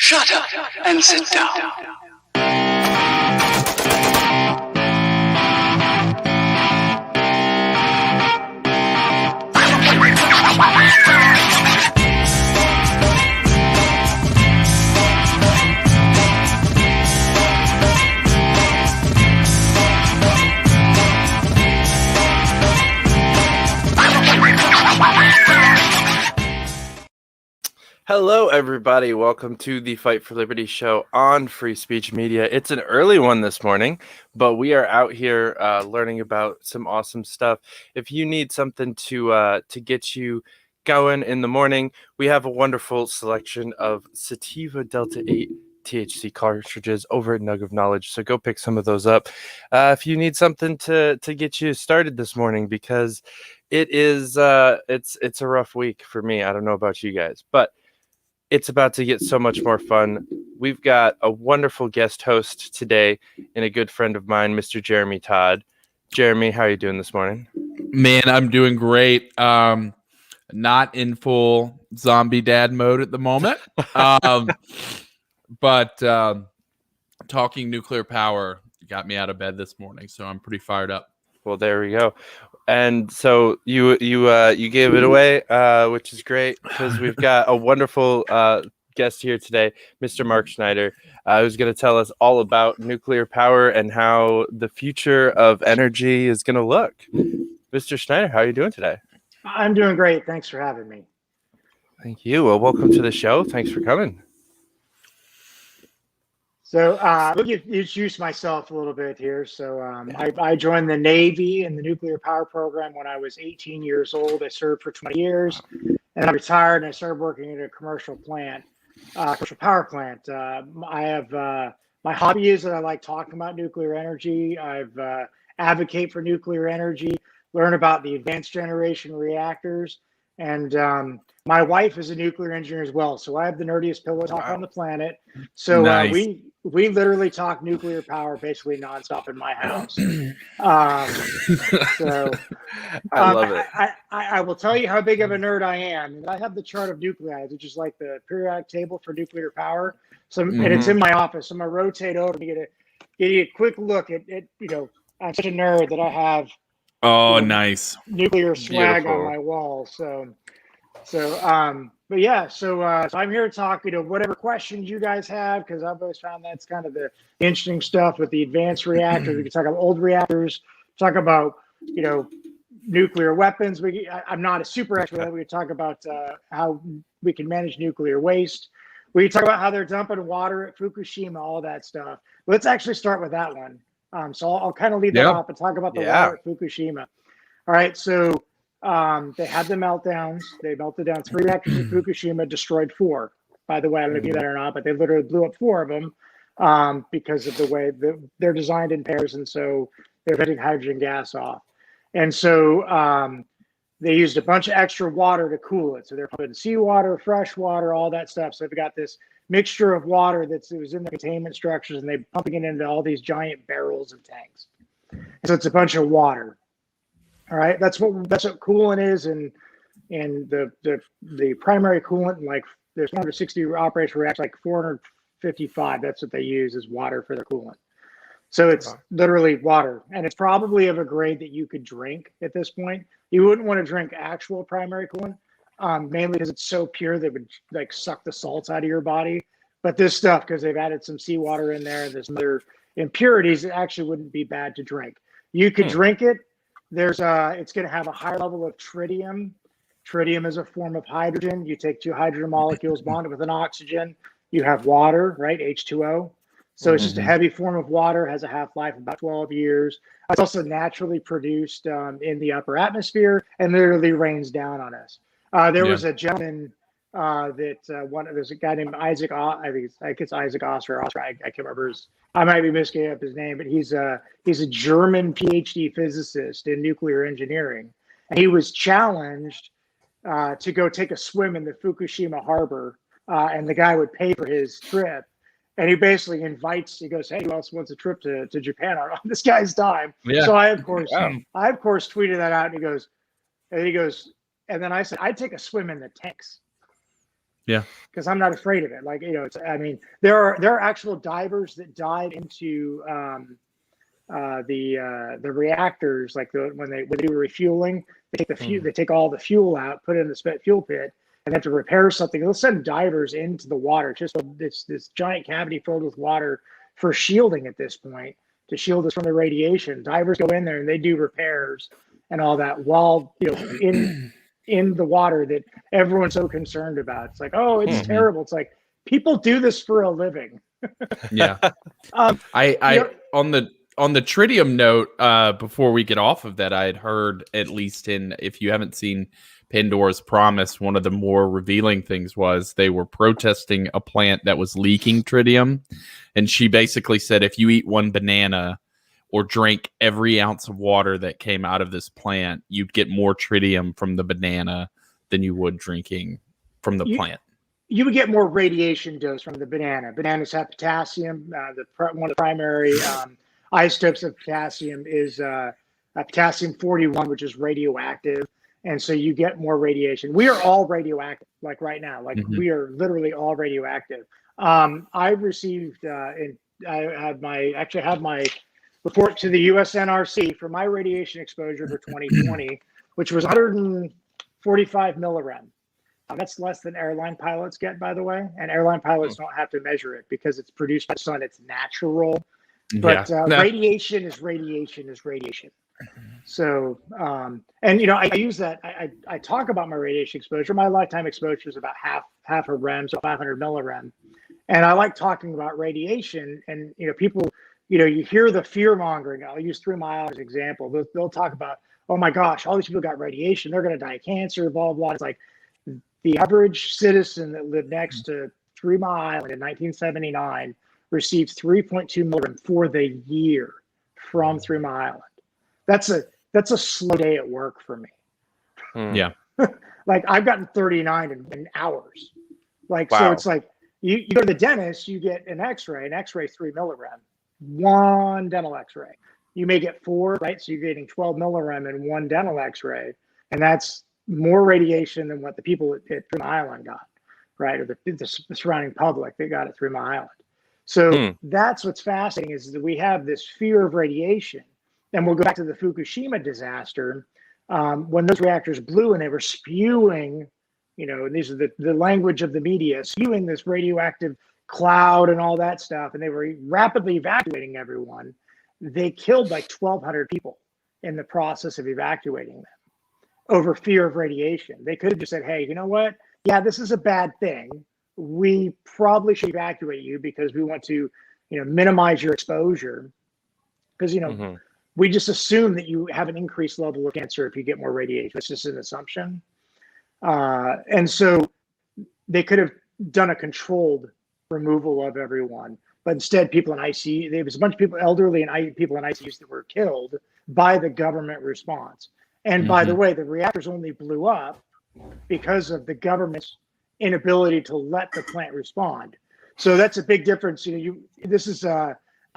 Shut up and sit down. Hello, everybody. Welcome to the Fight for Liberty show on Free Speech Media. It's an early one this morning, but we are out here learning about some awesome stuff. If you need something to get you going in the morning, we have a wonderful selection of Sativa Delta 8 THC cartridges over at Nug of Knowledge. So go pick some of those up if you need something to get you started this morning, because it is it's a rough week for me. I don't know about you guys, but it's about to get so much more fun. We've got a wonderful guest host today and a good friend of mine, Mr. Jeremy Todd. Jeremy, how are you doing this morning? Man, I'm doing great. Not in full zombie dad mode at the moment. But talking nuclear power got me out of bed this morning, so I'm pretty fired up. Well, there we go. And so you gave it away, which is great, because we've got a wonderful guest here today, Mr. Mark Schneider, who's going to tell us all about nuclear power and how the future of energy is going to look. Mr. Schneider, how are you doing today? I'm doing great. Thanks for having me. Thank you. Well, welcome to the show. Thanks for coming. So let me introduce myself a little bit here. So I joined the Navy in the nuclear power program when I was 18 years old. I served for 20 years, and I retired and I started working at a commercial power plant. I have my hobby is that I like talking about nuclear energy. I've advocate for nuclear energy, learn about the advanced generation reactors, and my wife is a nuclear engineer as well. So I have the nerdiest pillow talk on the planet. So Nice. We literally talk nuclear power basically nonstop in my house. So I love it. I will tell you how big of a nerd I am. I have the chart of nuclei, which is like the periodic table for nuclear power. So and it's in my office. I'm gonna rotate over to get a quick look at I'm such a nerd that I have Nice nuclear swag Beautiful. on my wall. So I'm here to talk, whatever questions you guys have, because I've always found that's kind of the interesting stuff with the advanced reactors. We can talk about old reactors, talk about, nuclear weapons. I'm not a super expert. We can talk about how we can manage nuclear waste. We can talk about how they're dumping water at Fukushima, all that stuff. Let's actually start with that one. So I'll kind of leave that off and talk about the water at Fukushima. All right, so they had the meltdowns. They melted down 3 reactors in Fukushima, destroyed 4. By the way, I don't know if you knew that or not, but they literally blew up 4 of them because of the way they're designed in pairs, and so they're letting hydrogen gas off. And so they used a bunch of extra water to cool it. So they're pumping seawater, fresh water, all that stuff. So they've got this mixture of water it was in the containment structures, and they're pumping it into all these giant barrels of tanks. So it's a bunch of water. All right, that's what coolant is, and the primary coolant, like there's 160 operational reactors, like 455. That's what they use as water for their coolant. So it's literally water, and it's probably of a grade that you could drink at this point. You wouldn't want to drink actual primary coolant, mainly because it's so pure that it would like suck the salts out of your body. But this stuff, because they've added some seawater in there, there's some other impurities, it actually wouldn't be bad to drink. You could drink it. It's going to have a higher level of tritium. Tritium is a form of hydrogen. You take 2 hydrogen molecules, bond it with an oxygen. You have water, right? H2O. So it's just a heavy form of water, has a half-life of about 12 years. It's also naturally produced in the upper atmosphere and literally rains down on us. There was a gentleman there's a guy named Isaac, I think it's Isaac Oster. I can't remember I might be misgetting up his name, but he's a German PhD physicist in nuclear engineering. And he was challenged to go take a swim in the Fukushima harbor, and the guy would pay for his trip. And he basically he goes, hey, who else wants a trip to Japan on this guy's dime? Yeah. So I of course tweeted that out, and he goes, and then I said, I'd take a swim in the tanks. Yeah. Because I'm not afraid of it. Like, I mean, there are actual divers that dive into the reactors, like when they do refueling, they take all the fuel out, put it in the spent fuel pit, and have to repair something. They'll send divers into the water, just this giant cavity filled with water for shielding at this point, to shield us from the radiation. Divers go in there and they do repairs and all that while in the water that everyone's so concerned about. It's like, oh, it's terrible. It's like, people do this for a living. Yeah. On the tritium note, before we get off of that, I had heard, at least if you haven't seen Pandora's Promise, one of the more revealing things was they were protesting a plant that was leaking tritium. And she basically said, if you eat one banana or drink every ounce of water that came out of this plant, you'd get more tritium from the banana than you would drinking from the plant. You would get more radiation dose from the banana. Bananas have potassium. One of the primary isotopes of potassium is potassium 41, which is radioactive. And so you get more radiation. We are all radioactive, like right now. Like we are literally all radioactive. I received, I have my report to the USNRC for my radiation exposure for 2020, which was 145 millirem. That's less than airline pilots get, by the way. And airline pilots don't have to measure it because it's produced by the sun. It's natural. But radiation is radiation is radiation. So, and I use that. I talk about my radiation exposure. My lifetime exposure is about half a rem, so 500 millirem. And I like talking about radiation. And people, you hear the fear mongering. I'll use 3 Mile as an example. They'll talk about, oh my gosh, all these people got radiation. They're going to die of cancer, blah, blah. It's like the average citizen that lived next to 3 Mile in 1979 received 3.2 milligram for the year from 3 Mile. That's a slow day at work for me. Yeah. Like I've gotten 39 in hours. Like, wow. So it's like you go to the dentist, you get an x-ray 3 milligram, one dental x-ray. You may get 4, right? So you're getting 12 millirem in one dental x-ray. And that's more radiation than what the people at 3 Mile got, right? Or the surrounding public, they got at 3 Mile. So that's what's fascinating is that we have this fear of radiation. And we'll go back to the Fukushima disaster. When those reactors blew and they were spewing, and these are the language of the media, spewing this radioactive cloud and all that stuff, and they were rapidly evacuating everyone. They killed like 1,200 people in the process of evacuating them over fear of radiation. They could have just said, hey, you know what? Yeah, this is a bad thing. We probably should evacuate you because we want to, minimize your exposure. Because, we just assume that you have an increased level of cancer if you get more radiation. It's just an assumption. And so they could have done a controlled removal of everyone. But instead, people in ICU, there was a bunch of people, elderly and people in ICUs that were killed by the government response. And by the way, the reactors only blew up because of the government's inability to let the plant respond. So that's a big difference. This is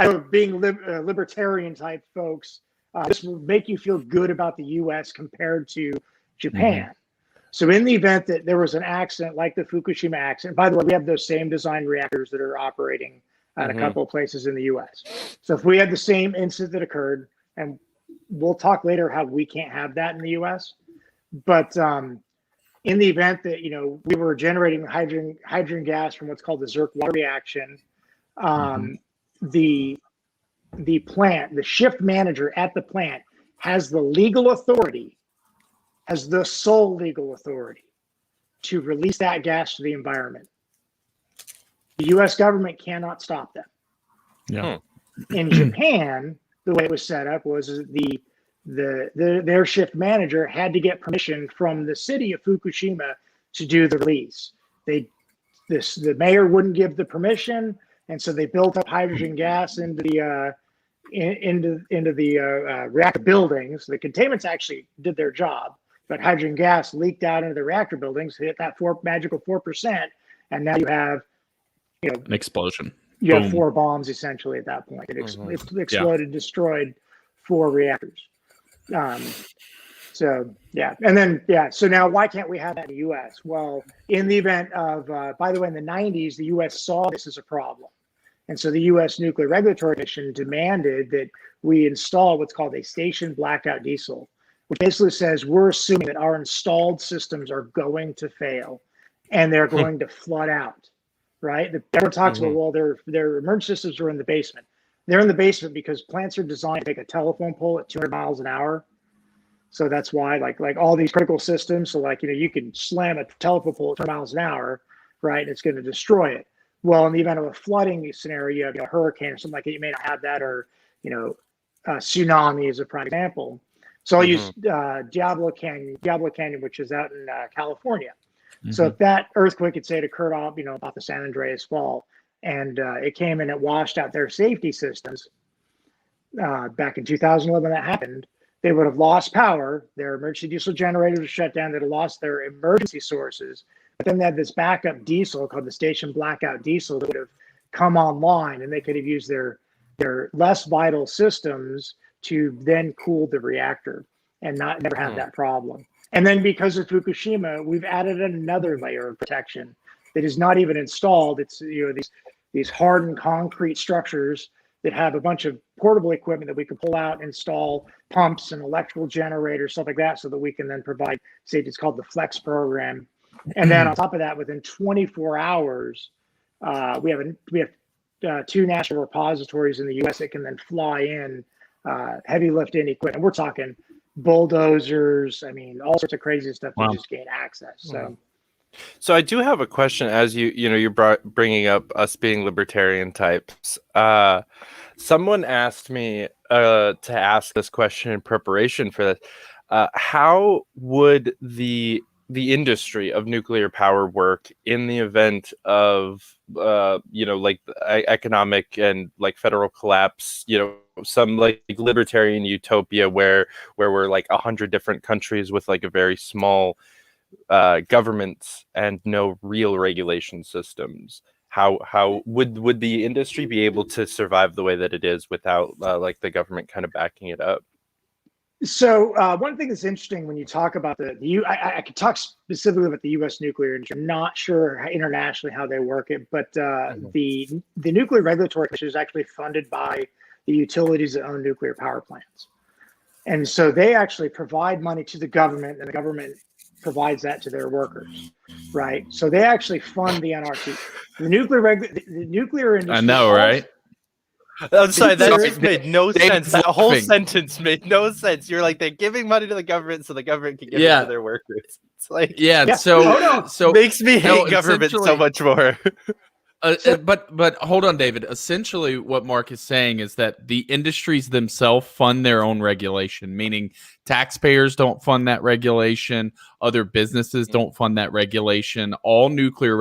I know being libertarian type folks, this will make you feel good about the U.S. compared to Japan. So in the event that there was an accident like the Fukushima accident, by the way, we have those same design reactors that are operating at a couple of places in the U.S. So if we had the same incident that occurred, and we'll talk later how we can't have that in the U.S., but in the event that we were generating hydrogen gas from what's called the Zerk water reaction, the plant, the shift manager at the plant has the legal authority, has the sole legal authority to release that gas to the environment. The U.S. government cannot stop them. Yeah. In Japan, the way it was set up was their shift manager had to get permission from the city of Fukushima to do the release. The mayor wouldn't give the permission, and so they built up hydrogen gas into the reactor buildings. The containments actually did their job, but hydrogen gas leaked out into the reactor buildings, hit that magical 4%, and now you have an explosion. You have 4 bombs essentially at that point. It exploded, destroyed 4 reactors. So yeah, and then so now why can't we have that in the U.S.? Well, in the event of, by the way, in the 90s, the U.S. saw this as a problem, and so the U.S. Nuclear Regulatory Commission demanded that we install what's called a station blackout diesel, which basically says we're assuming that our installed systems are going to fail, and they're going to flood out. Right? Everyone talks about, well, their emergency systems are in the basement. They're in the basement because plants are designed to take a telephone pole at 200 miles an hour. So that's why, like all these critical systems, so you can slam a telephone pole at 200 miles an hour, right? And it's going to destroy it. Well, in the event of a flooding scenario, you have a hurricane or something like that, you may not have that, or tsunami is a prime example. So I'll use Diablo Canyon, which is out in California. So if that earthquake had say it occurred off the San Andreas Fault, and it came and it washed out their safety systems back in 2011, that happened, they would have lost power. Their emergency diesel generators were shut down. They'd have lost their emergency sources. But then they had this backup diesel called the station blackout diesel that would have come online, and they could have used their less vital systems to then cool the reactor and never have that problem. And then because of Fukushima, we've added another layer of protection that is not even installed. It's these hardened concrete structures that have a bunch of portable equipment that we can pull out, install pumps and electrical generators, stuff like that, so that we can then provide safety. It's called the Flex program. And then on top of that, within 24 hours, we have two national repositories in the U.S. that can then fly in heavy lifting equipment. We're talking bulldozers, all sorts of crazy stuff to just gain access. So I do have a question. As you're bringing up us being libertarian types. Someone asked me to ask this question in preparation for this. How would the industry of nuclear power work in the event of economic and federal collapse? Some libertarian utopia where we're 100 different countries with a very small governments and no real regulation systems. How would the industry be able to survive the way that it is without the government kind of backing it up? So one thing that's interesting when you talk about I could talk specifically about the U.S. nuclear industry. I'm not sure internationally how they work it, but the Nuclear Regulatory Commission is actually funded by the utilities that own nuclear power plants. And so they actually provide money to the government, and the government provides that to their workers, right? So they actually fund the NRC. The nuclear industry. I know, right? I'm sorry, that made no sense. That whole sentence made no sense. You're they're giving money to the government so the government can give it to their workers. It's so makes me hate government so much more. But hold on, David. Essentially, what Mark is saying is that the industries themselves fund their own regulation, meaning taxpayers don't fund that regulation, other businesses don't fund that regulation. All nuclear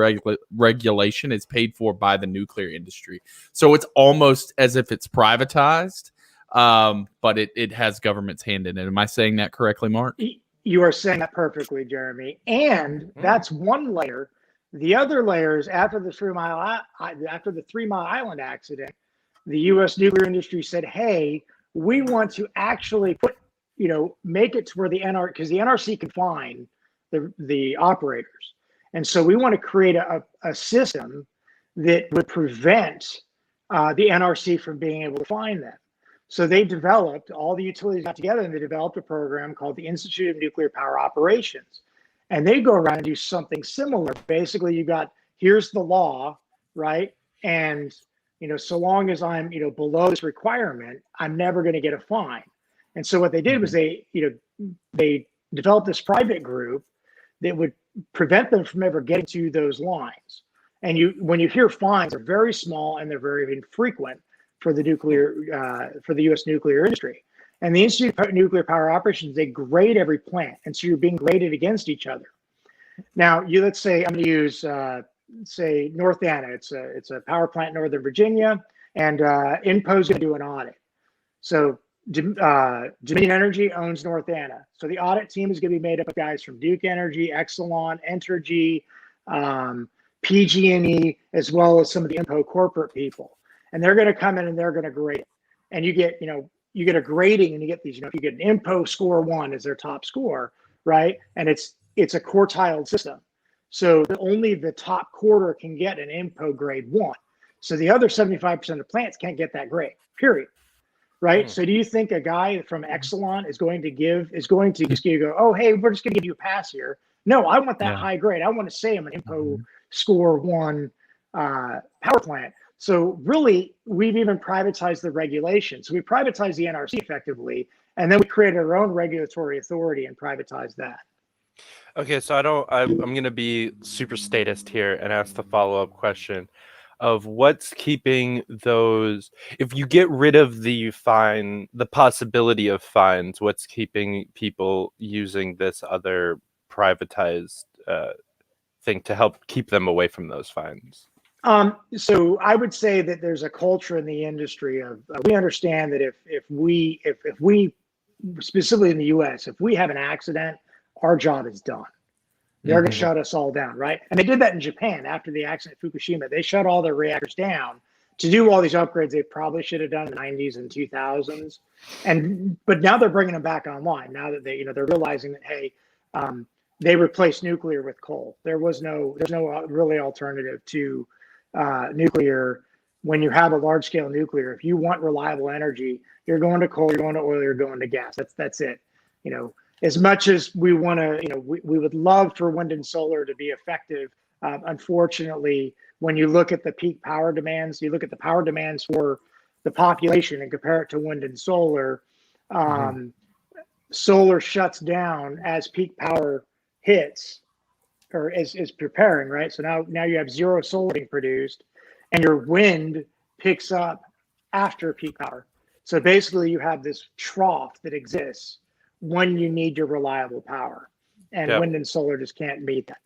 regulation is paid for by the nuclear industry. So it's almost as if it's privatized, but it has government's hand in it. Am I saying that correctly, Mark? You are saying that perfectly, Jeremy. And that's one layer. The other layer is after the 3 Mile Island accident, the U.S. nuclear industry said, "Hey, we want to actually make it to where because the NRC can fine the operators, and so we want to create a system that would prevent the NRC from being able to fine them." So they developed, all the utilities got together and they developed a program called the Institute of Nuclear Power Operations. And they go around and do something similar. Basically, here's the law, right? And, so long as I'm, below this requirement, I'm never going to get a fine. And so what they did was they developed this private group that would prevent them from ever getting to those lines. And when you hear fines, they're very small and they're very infrequent for the U.S. nuclear industry. And the Institute of Nuclear Power Operations, they grade every plant. And so you're being graded against each other. Now, let's say I'm going to use, say, North Anna. It's a power plant in Northern Virginia, and INPO's going to do an audit. So Dominion Energy owns North Anna. So the audit team is going to be made up of guys from Duke Energy, Exelon, Entergy, PG&E, as well as some of the INPO corporate people. And they're going to come in and they're going to grade it. And you get, get a grading, and you get these, if you get an IMPO score 1 as their top score, right? And it's a quartile system. So only the top quarter can get an IMPO grade 1. So the other 75% of plants can't get that grade, period. Right. So do you think a guy from Exelon is going to just go, oh, hey, we're just going to give you a pass here? No, I want that high grade. I want to say I'm an IMPO score 1 power plant. So really, we've even privatized the regulation. So we privatized the NRC effectively, and then we created our own regulatory authority and privatized that. Okay, so I'm going to be super statist here and ask the follow-up question of what's keeping those, if you get rid of the possibility of fines, what's keeping people using this other privatized thing to help keep them away from those fines? So I would say that there's a culture in the industry of we understand that if we specifically in the US, if we have an accident, our job is done. They're going to shut us all down, right? And they did that in Japan after the accident at Fukushima. They shut all their reactors down to do all these upgrades they probably should have done in the 90s and 2000s. But now they're bringing them back online. Now that they're realizing that, hey, they replaced nuclear with coal. There's no really alternative to nuclear. When you have a large scale nuclear, if you want reliable energy, you're going to coal, you're going to oil, you're going to gas. That's it. As much as we want to, we would love for wind and solar to be effective. Unfortunately, when you look at the peak power demands, you look at the power demands for the population and compare it to wind and solar, solar shuts down as peak power hits or is preparing, right? So now you have zero solar being produced and your wind picks up after peak power. So basically you have this trough that exists when you need your reliable power, and wind and solar just can't meet that.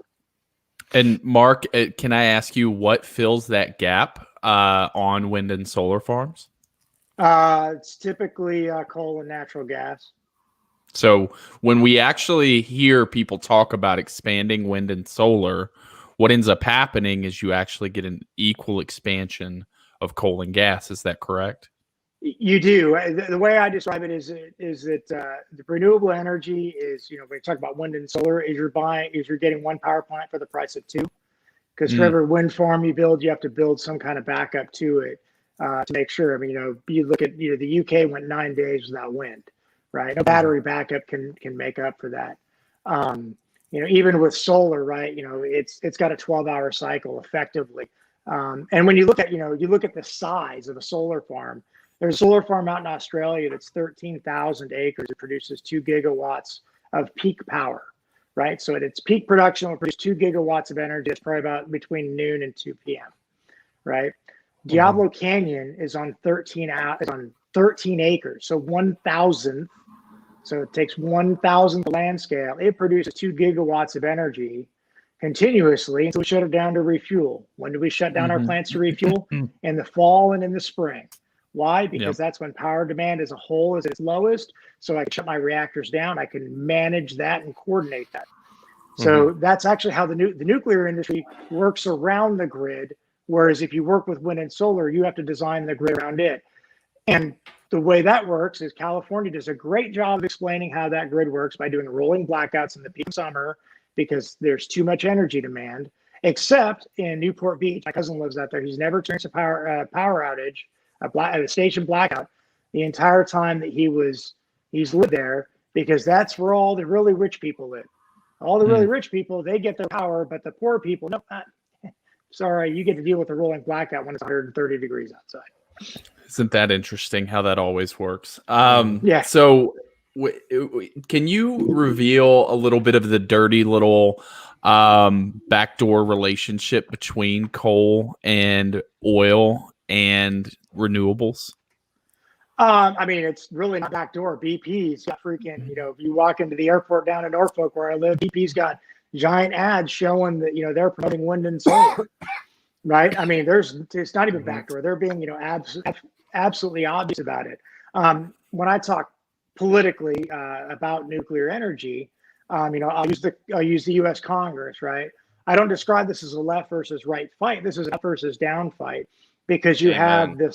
And Mark, can I ask you what fills that gap on wind and solar farms? It's typically coal and natural gas. So when we actually hear people talk about expanding wind and solar, what ends up happening is you actually get an equal expansion of coal and gas. Is that correct? You do. The way I describe it is that the renewable energy is, when you talk about wind and solar, is you're getting one power plant for the price of 2. Because for every wind farm you build, you have to build some kind of backup to it to make sure. I mean, you look at, the UK went 9 days without wind, right? No battery backup can make up for that. Even with solar, right? It's got a 12-hour cycle effectively. And when you look at, the size of a solar farm. There's a solar farm out in Australia that's 13,000 acres. It produces 2 gigawatts of peak power, right? So at its peak production, it will produce 2 gigawatts of energy. It's probably about between noon and 2 p.m., right? Diablo Canyon is on 13 acres, so 1,000th. So it takes 1,000th land scale. It produces 2 gigawatts of energy continuously until we shut it down to refuel. When do we shut down our plants to refuel? In the fall and in the spring. Why? Because that's when power demand as a whole is its lowest. So I can shut my reactors down. I can manage that and coordinate that. So that's actually how the nuclear industry works around the grid. Whereas if you work with wind and solar, you have to design the grid around it. And the way that works is California does a great job of explaining how that grid works by doing rolling blackouts in the peak summer because there's too much energy demand. Except in Newport Beach, my cousin lives out there. He's never experienced a power outage. A station blackout the entire time that he's lived there, because that's where all the really rich people live. All the really rich people, they get their power, but the poor people, no, sorry, you get to deal with the rolling blackout when it's 130 degrees outside. Isn't that interesting how that always works? Yeah. So can you reveal a little bit of the dirty little backdoor relationship between coal and oil and renewables? I mean, it's really not backdoor. BP's got freaking, if you walk into the airport down in Norfolk where I live, BP's got giant ads showing that, they're promoting wind and solar, right? I mean, it's not even backdoor. They're being, absolutely obvious about it. When I talk politically about nuclear energy, I'll use the U.S. Congress, right? I don't describe this as a left versus right fight. This is a up versus down fight. Because you have the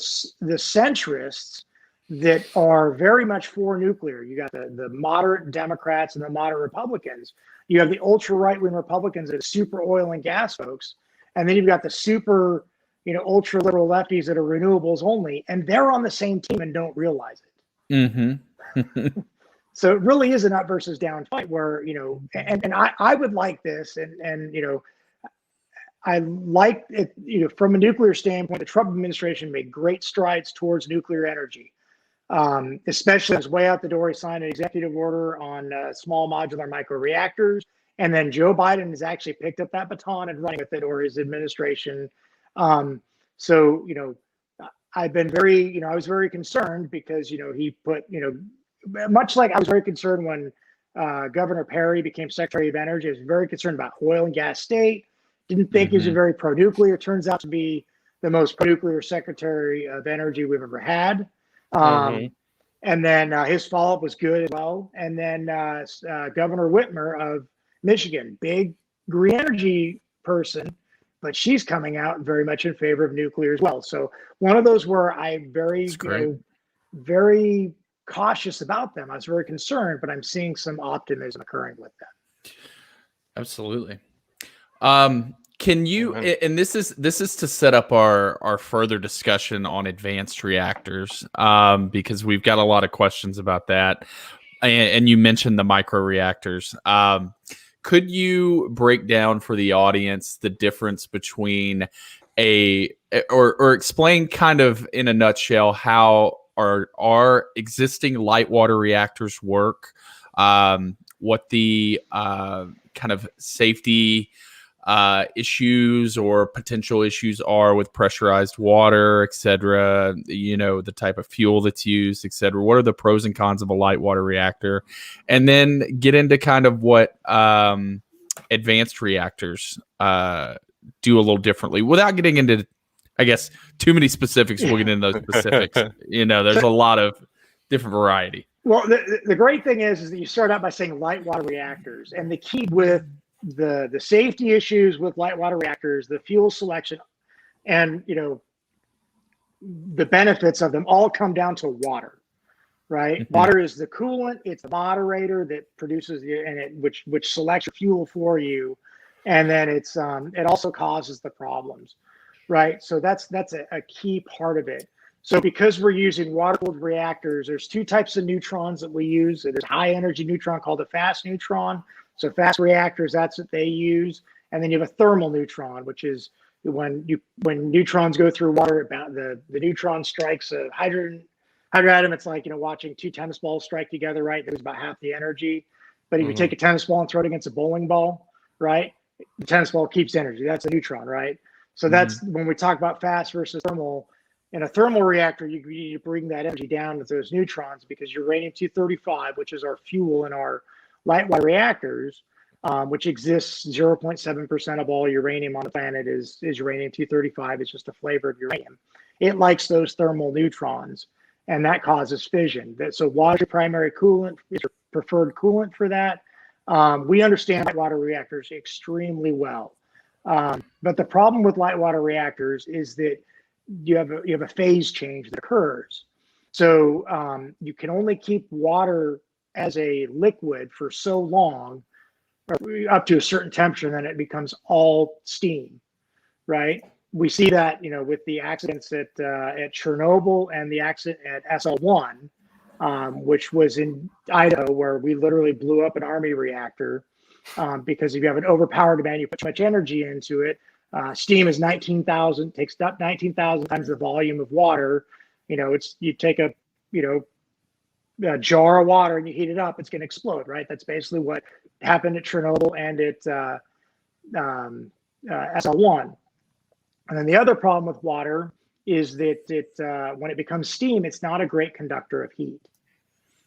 centrists that are very much for nuclear. You got the moderate Democrats and the moderate Republicans. You have the ultra right-wing Republicans that are super oil and gas folks. And then you've got the super, ultra liberal lefties that are renewables only. And they're on the same team and don't realize it. Mm-hmm. So it really is an up versus down fight where, and I would like this. And I like it, from a nuclear standpoint, the Trump administration made great strides towards nuclear energy. Especially, I was way out the door. He signed an executive order on small modular microreactors, and then Joe Biden has actually picked up that baton and running with it, or his administration. So I've been very, I was very concerned because he put, much like I was very concerned when Governor Perry became Secretary of Energy. I was very concerned about oil and gas state. Didn't think he was a very pro-nuclear. Turns out to be the most pro-nuclear Secretary of Energy we've ever had. And then his follow-up was good as well. And then Governor Whitmer of Michigan, big green energy person, but she's coming out very much in favor of nuclear as well. So one of those where I'm very, very cautious about them. I was very concerned, but I'm seeing some optimism occurring with them. Absolutely. Can you, and this is to set up our further discussion on advanced reactors, because we've got a lot of questions about that. And you mentioned the micro reactors. Could you break down for the audience the difference between or explain kind of in a nutshell how our existing light water reactors work, what the kind of safety issues or potential issues are with pressurized water, et cetera, the type of fuel that's used, et cetera. What are the pros and cons of a light water reactor? And then get into kind of what advanced reactors do a little differently without getting into, I guess, too many specifics. We'll get into those specifics. There's a lot of different variety. Well, the great thing is that you start out by saying light water reactors, and the key with the safety issues with light water reactors, the fuel selection, and the benefits of them all come down to water, right? Mm-hmm. Water is the coolant, it's the moderator that produces which selects your fuel for you, and then it also causes the problems, right? So that's a key part of it. So because we're using water-cooled reactors, there's two types of neutrons that we use. There's high energy neutron called a fast neutron. So fast reactors, that's what they use. And then you have a thermal neutron, which is when neutrons go through water, about the neutron strikes a hydrogen atom. It's like, watching two tennis balls strike together, right? There's about half the energy. But if you take a tennis ball and throw it against a bowling ball, right? The tennis ball keeps energy. That's a neutron, right? So that's when we talk about fast versus thermal. In a thermal reactor, you need to bring that energy down with those neutrons because uranium-235, which is our fuel in our light water reactors, which exists 0.7% of all uranium on the planet is uranium-235. It's just a flavor of uranium. It likes those thermal neutrons, and that causes fission. So water primary coolant is your preferred coolant for that. We understand light water reactors extremely well. But the problem with light water reactors is that you have a phase change that occurs. So you can only keep water as a liquid for so long, or up to a certain temperature, and then it becomes all steam, right? We see that, with the accidents at Chernobyl and the accident at SL1, which was in Idaho, where we literally blew up an Army reactor because if you have an overpower demand, you put too much energy into it. Steam is 19,000, takes up 19,000 times the volume of water. You take a jar of water and you heat it up, it's going to explode, right? That's basically what happened at Chernobyl and at SL1. And then the other problem with water is that when it becomes steam, it's not a great conductor of heat,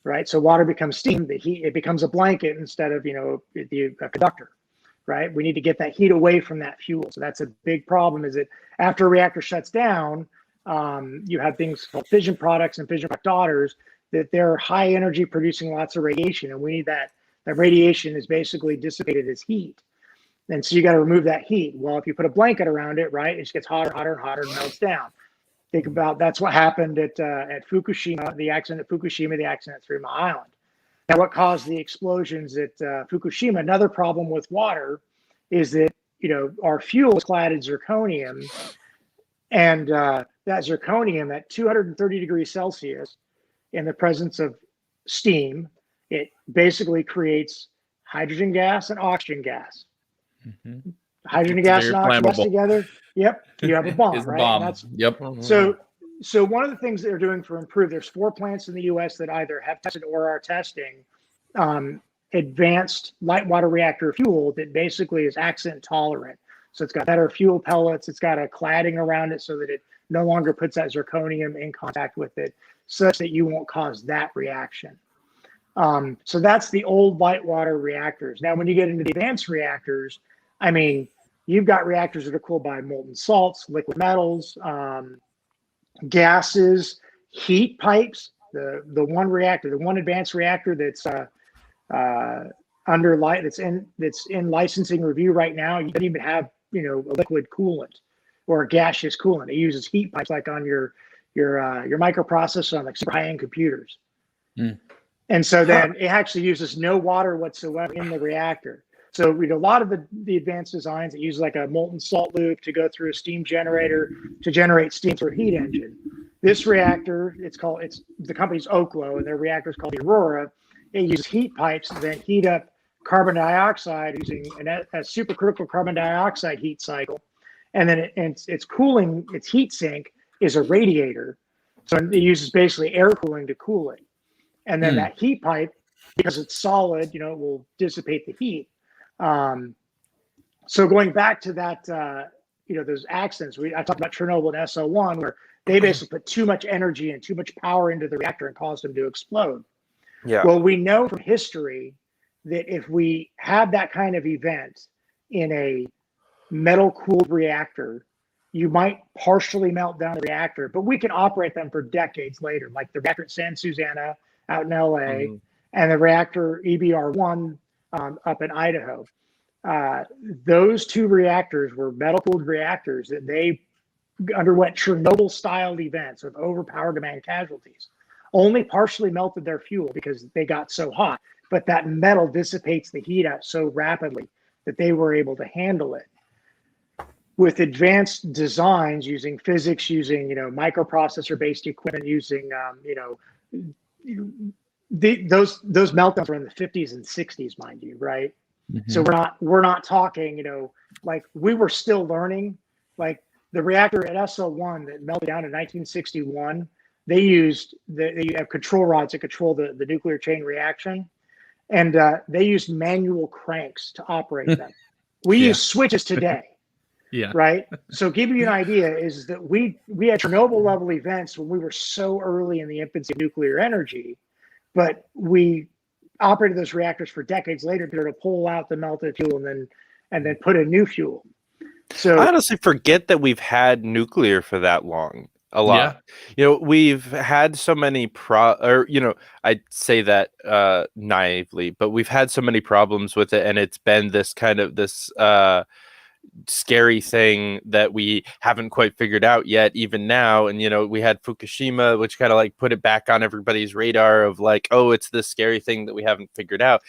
right? So water becomes steam, it becomes a blanket instead of a conductor. Right? We need to get that heat away from that fuel. So that's a big problem, is that after a reactor shuts down, you have things called fission products and fission product daughters, that they're high energy, producing lots of radiation. And we need that radiation is basically dissipated as heat. And so you got to remove that heat. Well, if you put a blanket around it, right, it just gets hotter and hotter and hotter and melts down. Think about that's what happened at Fukushima, the accident at Fukushima, the accident at 3 Mile Island. Now, what caused the explosions at Fukushima? Another problem with water is that our fuel is clad in zirconium, and that zirconium at 230 degrees Celsius, in the presence of steam, it basically creates hydrogen gas and oxygen gas. Mm-hmm. Hydrogen gas and oxygen gas together. Yep, you have a bomb, It's a right? bomb. And that's, yep. So one of the things they're doing for improve, there's 4 plants in the U.S. that either have tested or are testing advanced light water reactor fuel that basically is accident tolerant. So it's got better fuel pellets. It's got a cladding around it so that it no longer puts that zirconium in contact with it, such that you won't cause that reaction. So that's the old light water reactors. Now, when you get into the advanced reactors, I mean, you've got reactors that are cooled by molten salts, liquid metals, gases, heat pipes. The one advanced reactor that's that's in licensing review right now, you don't even have a liquid coolant or a gaseous coolant. It uses heat pipes like on your microprocessor on like super high-end computers. And so then it actually uses no water whatsoever in the reactor. So a lot of the advanced designs that use like a molten salt loop to go through a steam generator to generate steam through a heat engine. This reactor, the company's Oklo, and their reactor is called the Aurora. It uses heat pipes to then heat up carbon dioxide using a supercritical carbon dioxide heat cycle. And then its cooling, its heat sink is a radiator. So it uses basically air cooling to cool it. And then that heat pipe, because it's solid, it will dissipate the heat. So going back to that, those accidents, I talked about Chernobyl and SO1, where they basically put too much energy and too much power into the reactor and caused them to explode. Yeah. Well, we know from history that if we have that kind of event in a metal-cooled reactor, you might partially melt down the reactor, but we can operate them for decades later, like the reactor at San Susanna out in LA, and the reactor EBR-1 up in Idaho. Those 2 reactors were metal-cooled reactors that they underwent Chernobyl-style events of overpower demand casualties. Only partially melted their fuel because they got so hot, but that metal dissipates the heat out so rapidly that they were able to handle it. With advanced designs using physics, using microprocessor-based equipment, using those meltdowns were in the 50s and 60s, mind you, right? Mm-hmm. So we're not talking, like we were still learning. Like the reactor at SO1 that melted down in 1961, they have control rods that control the nuclear chain reaction, and they used manual cranks to operate them. We use switches today. Yeah. Right. So give you an idea is that we had Chernobyl level events when we were so early in the infancy of nuclear energy, but we operated those reactors for decades later to pull out the melted fuel and then put in new fuel. So I honestly forget that we've had nuclear for that long. A lot. Yeah. We've had so many I say that naively, but we've had so many problems with it, and it's been this kind of scary thing that we haven't quite figured out yet, even now. And we had Fukushima, which kind of like put it back on everybody's radar of like, oh, it's this scary thing that we haven't figured out.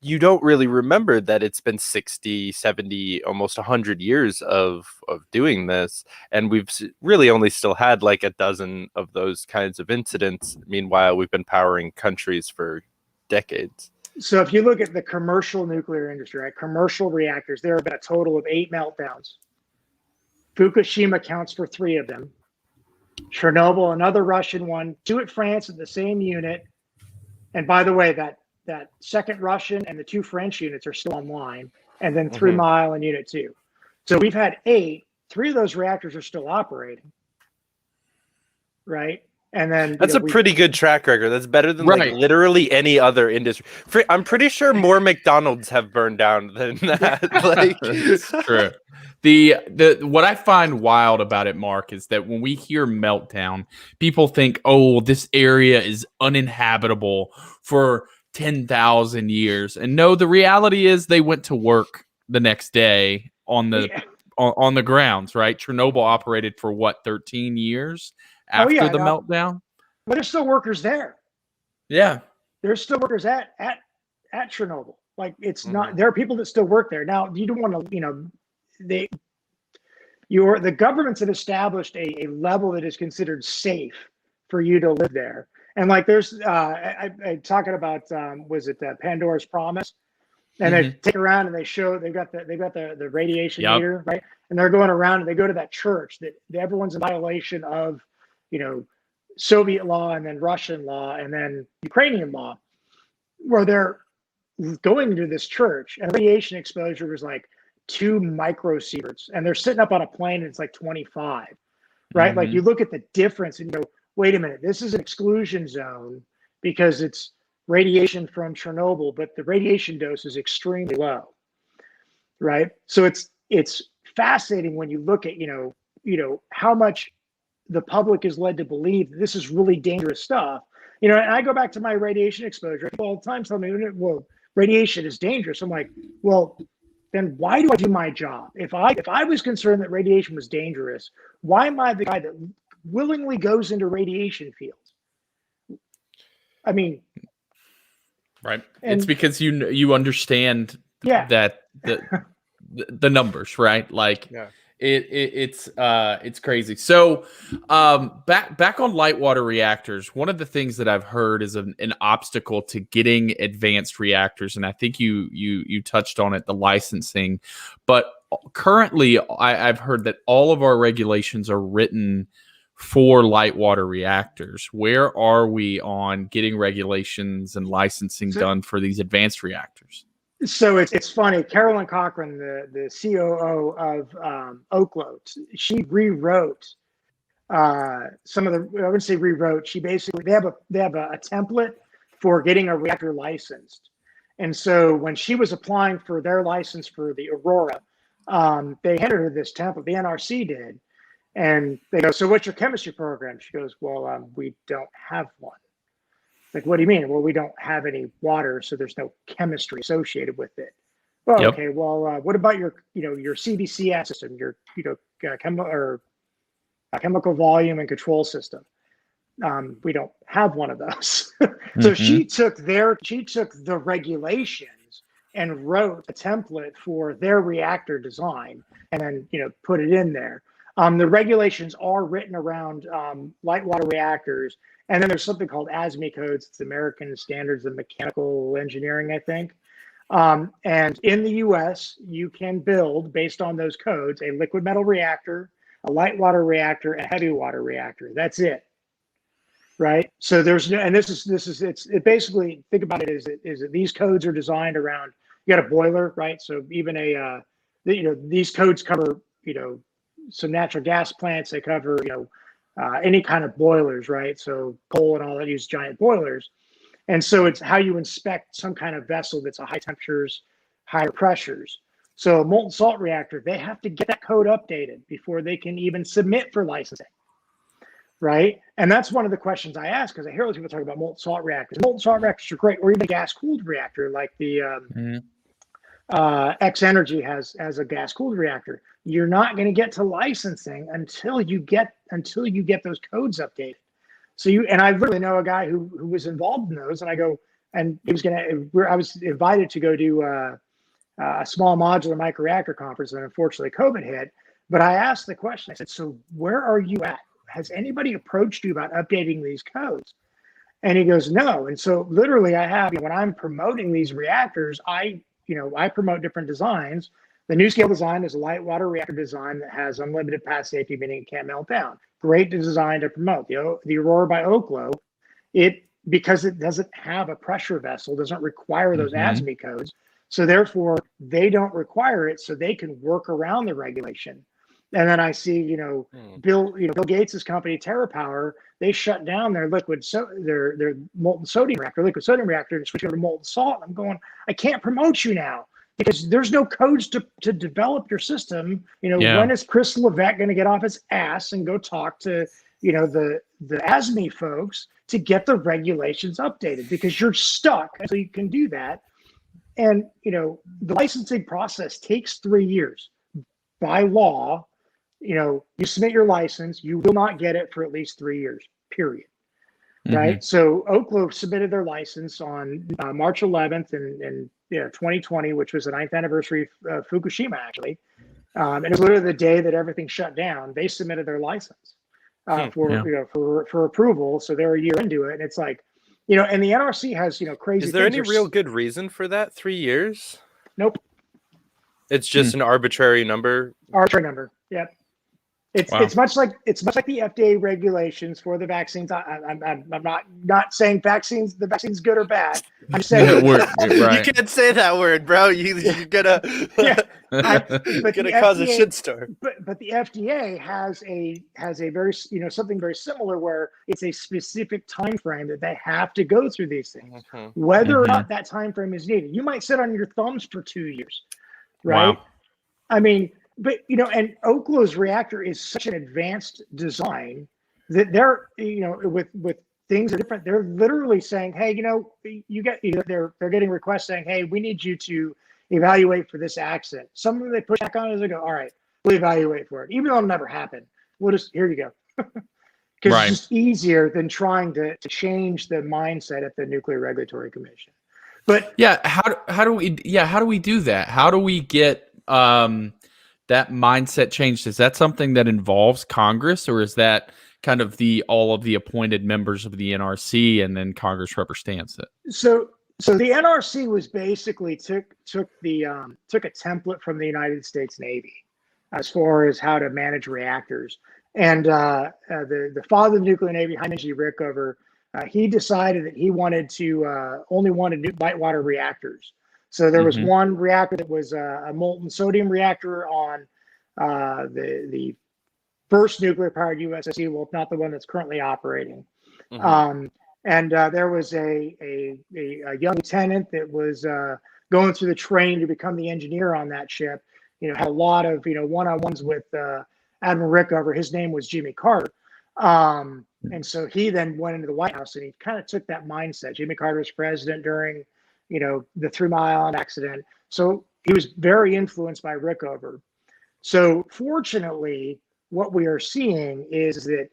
You don't really remember that it's been 60, 70, almost 100 years of doing this, and we've really only still had like a dozen of those kinds of incidents. Meanwhile, we've been powering countries for decades. So if you look at the commercial nuclear industry, right, commercial reactors, there have been a total of 8 meltdowns. Fukushima counts for 3 of them. Chernobyl, another Russian one, 2 at France at the same unit. And by the way, that second Russian and the 2 French units are still online, and then 3 Mile and Unit 2. So we've had 8. 3 of those reactors are still operating, right? And then that's a pretty good track record. That's better than like literally any other industry. I'm pretty sure more McDonald's have burned down than that. That's true. The what I find wild about it, Mark, is that when we hear meltdown, people think, oh, this area is uninhabitable for 10,000 years. And no, the reality is they went to work the next day on the on the grounds, right? Chernobyl operated for what, 13 years after the meltdown? But there's still workers there. Yeah. There's still workers at Chernobyl. Like, it's not, there are people that still work there. Now, you don't want to, the governments have established a level that is considered safe for you to live there. And like, there's, I talking about, was it Pandora's Promise? And they take around and they've got the radiation meter, right? And they're going around and they go to that church that everyone's in violation of, Soviet law and then Russian law and then Ukrainian law, where they're going to this church and radiation exposure was like 2 microsieverts, and they're sitting up on a plane and it's like 25, right? Like, you look at the difference and you go, wait a minute, this is an exclusion zone because it's radiation from Chernobyl, but the radiation dose is extremely low, right? So it's fascinating when you look at, how much the public is led to believe this is really dangerous stuff. And I go back to my radiation exposure. People all the time tell me, well, radiation is dangerous. I'm like, well, then why do I do my job? If I was concerned that radiation was dangerous, why am I the guy that willingly goes into radiation fields? I mean, right. It's because you understand that the numbers, right? Like, it's crazy. So back on light water reactors, one of the things that I've heard is an obstacle to getting advanced reactors, and I think you touched on it, the licensing. But currently, I've heard that all of our regulations are written for light water reactors. Where are we on getting regulations and licensing done for these advanced reactors? So it's funny. Carolyn Cochran, the COO of Oklo, she rewrote some of the. I wouldn't say rewrote. She basically they have a template for getting a reactor licensed, and so when she was applying for their license for the Aurora, they handed her this template. The NRC did, and they go, "So what's your chemistry program?" She goes, "Well, we don't have one." Like, what do you mean? Well, we don't have any water, so there's no chemistry associated with it. Well, okay. Well, what about your CBCS system, your chemical volume and control system? We don't have one of those. So she took the regulations and wrote a template for their reactor design, and then put it in there. The regulations are written around light water reactors. And then there's something called ASME codes. It's American Standards of Mechanical Engineering, I think. And in the US, you can build, based on those codes, a liquid metal reactor, a light water reactor, a heavy water reactor. That's it. Right? So there's no, and it basically, think about it, is that these codes are designed around, you got a boiler, right? So even these codes cover, some natural gas plants, they cover, any kind of boilers, right? So coal and all that use giant boilers. And so it's how you inspect some kind of vessel that's a high temperatures, higher pressures. So a molten salt reactor, they have to get that code updated before they can even submit for licensing, right? And that's one of the questions I ask, because I hear a lot of people talk about molten salt reactors. Molten salt reactors are great, or even a gas-cooled reactor like the X-Energy has a gas-cooled reactor. You're not going to get to licensing until you get those codes updated. So I literally know a guy who was involved in those, and I go, and I was invited to go do a small modular microreactor conference, and unfortunately COVID hit. But I asked the question, I said, so where are you at? Has anybody approached you about updating these codes? And he goes, no. And so literally I have, when I'm promoting these reactors, I promote different designs. The NuScale design is a light water reactor design that has unlimited path safety, meaning it can't melt down. Great design to promote. The Aurora by Oklo, because it doesn't have a pressure vessel, doesn't require those ASME codes. So therefore, they don't require it, so they can work around the regulation. And then I see, Bill Gates's company TerraPower, they shut down their their molten sodium reactor, liquid sodium reactor, and switch over to molten salt. I'm going, I can't promote you now because there's no codes to develop your system. When is Chris Levesque going to get off his ass and go talk to the ASME folks to get the regulations updated? Because you're stuck until you can do that. And the licensing process takes 3 years. by law, you submit your license, you will not get it for at least 3 years, period. Right. So Oklo submitted their license on March 11th in 2020, which was the 9th anniversary of Fukushima, actually. And it was literally the day that everything shut down. They submitted their license for approval. So they're a year into it. And it's like, and the NRC has, crazy. Is there any real good reason for that? 3 years? Nope. It's just an arbitrary number. Arbitrary number. Yep. It's much like the FDA regulations for the vaccines. I'm not saying the vaccine's good or bad. I'm saying right. You can't say that word, bro. You're gonna cause a shitstorm. But the FDA has a very something very similar where it's a specific time frame that they have to go through these things. Whether or not that time frame is needed, you might sit on your thumbs for 2 years, right? Wow. I mean. But, and Oklo's reactor is such an advanced design that they're, with things are different. They're literally saying, hey, they're getting requests saying, hey, we need you to evaluate for this accident. Some of them they push back on it, they go, all right, we'll evaluate for it. Even though it'll never happen. We'll just, here you go. Because it's just easier than trying to change the mindset at the Nuclear Regulatory Commission. But how do we do that? How do we get that mindset changed? Is that something that involves Congress, or is that kind of all of the appointed members of the NRC and then Congress rubber stamps it? So the NRC was basically took a template from the United States Navy as far as how to manage reactors. And the father of the nuclear Navy, Energy Rickover, he decided that he wanted to only wanted light water reactors. So there was one reactor that was a molten sodium reactor on the first nuclear powered USSC, well, not the one that's currently operating. And there was a young lieutenant that was going through the training to become the engineer on that ship. Had a lot of one-on-ones with Admiral Rickover. His name was Jimmy Carter. And so he then went into the White House and he kind of took that mindset. Jimmy Carter was president during the 3 Mile Island accident. So he was very influenced by Rickover. So fortunately, what we are seeing is that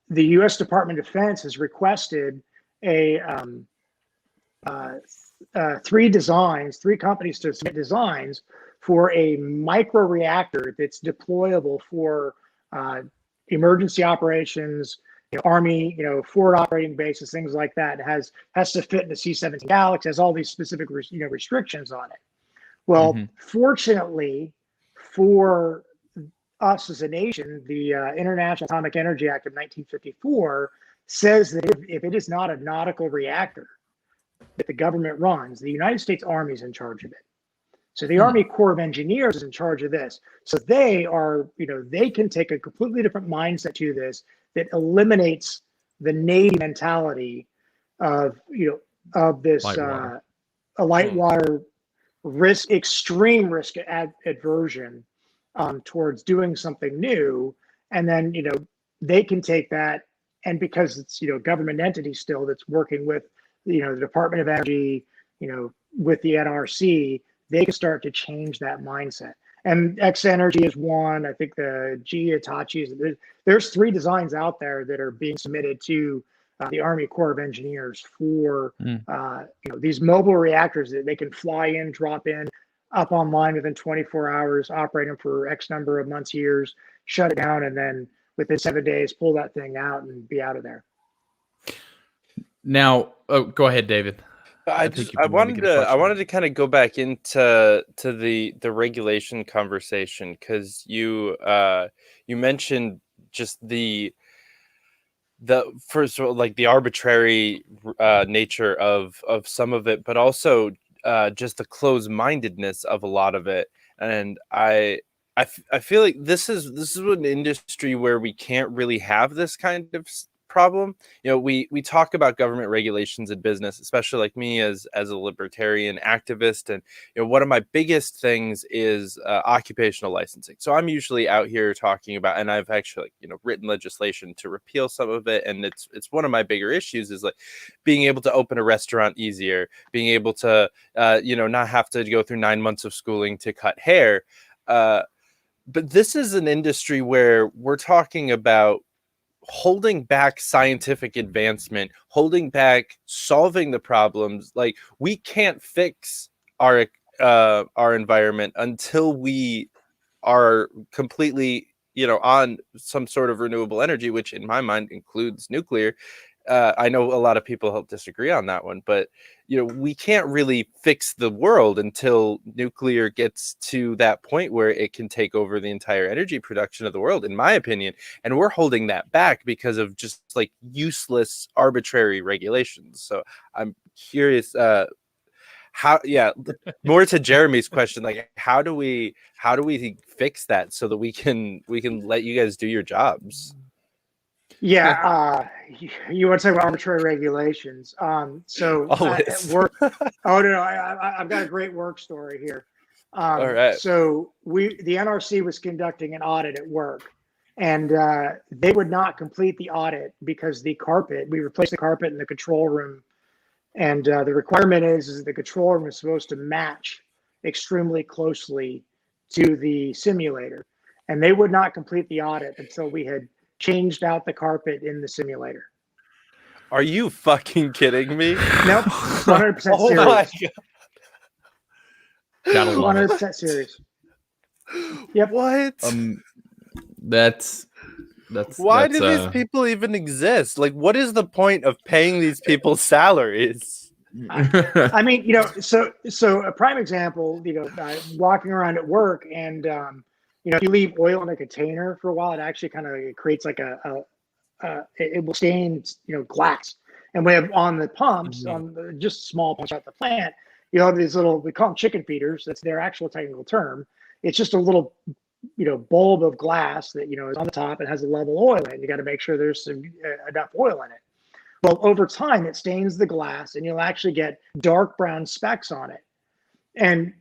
the U.S. Department of Defense has requested three companies to submit designs for a micro reactor that's deployable for emergency operations, Army, forward operating bases, things like that. It has to fit in the C-17 Galaxy, has all these specific restrictions on it. Well, fortunately for us as a nation, the International Atomic Energy Act of 1954 says that if it is not a nautical reactor that the government runs, the United States Army is in charge of it. So the Army Corps of Engineers is in charge of this. So they are, they can take a completely different mindset to this that eliminates the Navy mentality of, of this a light water risk, extreme risk aversion towards doing something new. And then, they can take that, and because it's, government entity still that's working with, the Department of Energy, with the NRC, they can start to change that mindset. And X Energy is one. I think the GE Hitachi's. There's 3 designs out there that are being submitted to the Army Corps of Engineers for these mobile reactors that they can fly in, drop in, up online within 24 hours, operate them for X number of months, years, shut it down, and then within 7 days pull that thing out and be out of there. Now, go ahead, David. I wanted to kind of go back into the regulation conversation, because you mentioned just the first of all, like the arbitrary nature of some of it, but also just the closed-mindedness of a lot of it. And I feel like this is an industry where we can't really have this kind of problem. We talk about government regulations in business, especially like me as a libertarian activist, and one of my biggest things is occupational licensing. So I'm usually out here talking about, and I've actually written legislation to repeal some of it, and it's one of my bigger issues is like being able to open a restaurant easier, being able to not have to go through 9 months of schooling to cut hair. but this is an industry where we're talking about holding back scientific advancement, holding back solving the problems. Like, we can't fix our environment until we are completely, on some sort of renewable energy, which in my mind includes nuclear. I know a lot of people disagree on that one, but we can't really fix the world until nuclear gets to that point where it can take over the entire energy production of the world, in my opinion. And we're holding that back because of just like useless, arbitrary regulations. So I'm curious, more to Jeremy's question, like how do we fix that so that we can let you guys do your jobs? Yeah, you want to talk about arbitrary regulations? So at work. Oh no, I've got a great work story here. All right. So the NRC was conducting an audit at work, and they would not complete the audit because we replaced the carpet in the control room, and the requirement is that the control room is supposed to match extremely closely to the simulator, and they would not complete the audit until we had changed out the carpet in the simulator. Are you fucking kidding me? Nope, 100% serious. Oh my God. 100% serious. Yep. What? That's why do these people even exist? Like, what is the point of paying these people salaries? I mean, so a prime example, walking around at work, and if you leave oil in a container for a while, it actually kind of creates like it will stain, glass. And we have on the pumps, just small pumps at the plant, you have these little, we call them chicken feeders. That's their actual technical term. It's just a little, bulb of glass that, is on the top and has a level oil in it. You got to make sure there's enough oil in it. Well, over time, it stains the glass, and you'll actually get dark brown specks on it. And,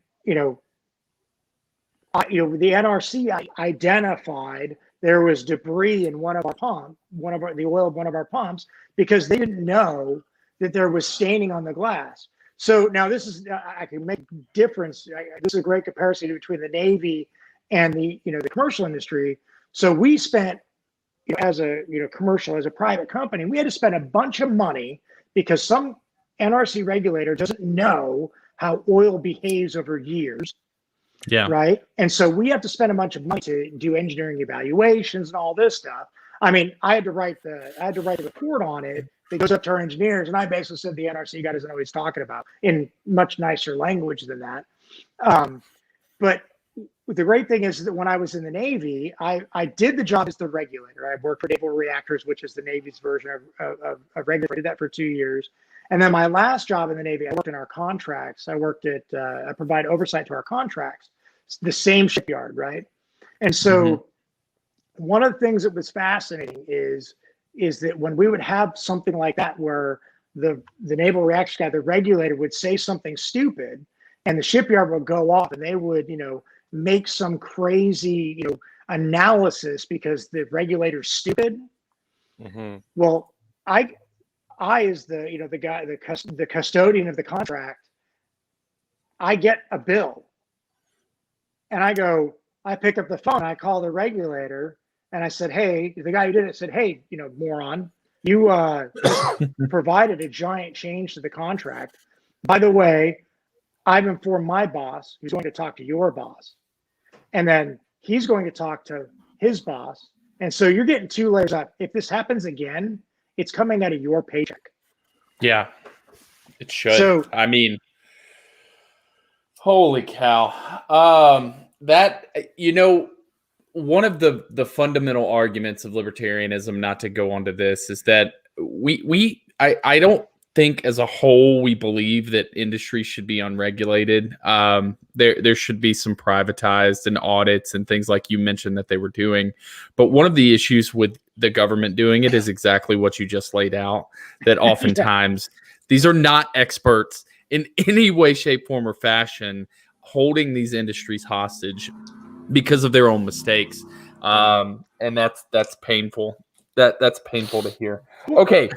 the NRC identified there was debris in the oil of one of our pumps, because they didn't know that there was staining on the glass. So now I can make a difference. This is a great comparison between the Navy and the commercial industry. So we spent, as a private company, we had to spend a bunch of money because some NRC regulator doesn't know how oil behaves over years. Yeah. Right. And so we have to spend a bunch of money to do engineering evaluations and all this stuff. I mean, I had to write the report on it. It goes up to our engineers, and I basically said the NRC guy doesn't know what he's talking about in much nicer language than that. But the great thing is that when I was in the Navy, I did the job as the regulator. I worked for Naval Reactors, which is the Navy's version of regulator. I did that for 2 years. And then my last job in the Navy, I worked in our contracts. I provide oversight to our contracts, the same shipyard, right? And so one of the things that was fascinating is that when we would have something like that, where the Naval Reactors guy, the regulator, would say something stupid, and the shipyard would go off, and they would, make some crazy, analysis because the regulator's stupid. Well, I as the guy, the custodian of the contract, I get a bill, and I pick up the phone, I call the regulator, and I said, hey, the guy who did it said, hey, moron, you provided a giant change to the contract. By the way, I've informed my boss, who's going to talk to your boss, and then he's going to talk to his boss. And so you're getting 2 layers up. If this happens again, it's coming out of your paycheck. Yeah, it should. So, I mean, holy cow. That, one of the fundamental arguments of libertarianism, not to go onto this, is that I don't think as a whole we believe that industry should be unregulated. There should be some privatized and audits and things like you mentioned that they were doing. But one of the issues with the government doing it is exactly what you just laid out, that oftentimes these are not experts in any way, shape, form, or fashion, holding these industries hostage because of their own mistakes. And that's painful. That's painful to hear. Okay.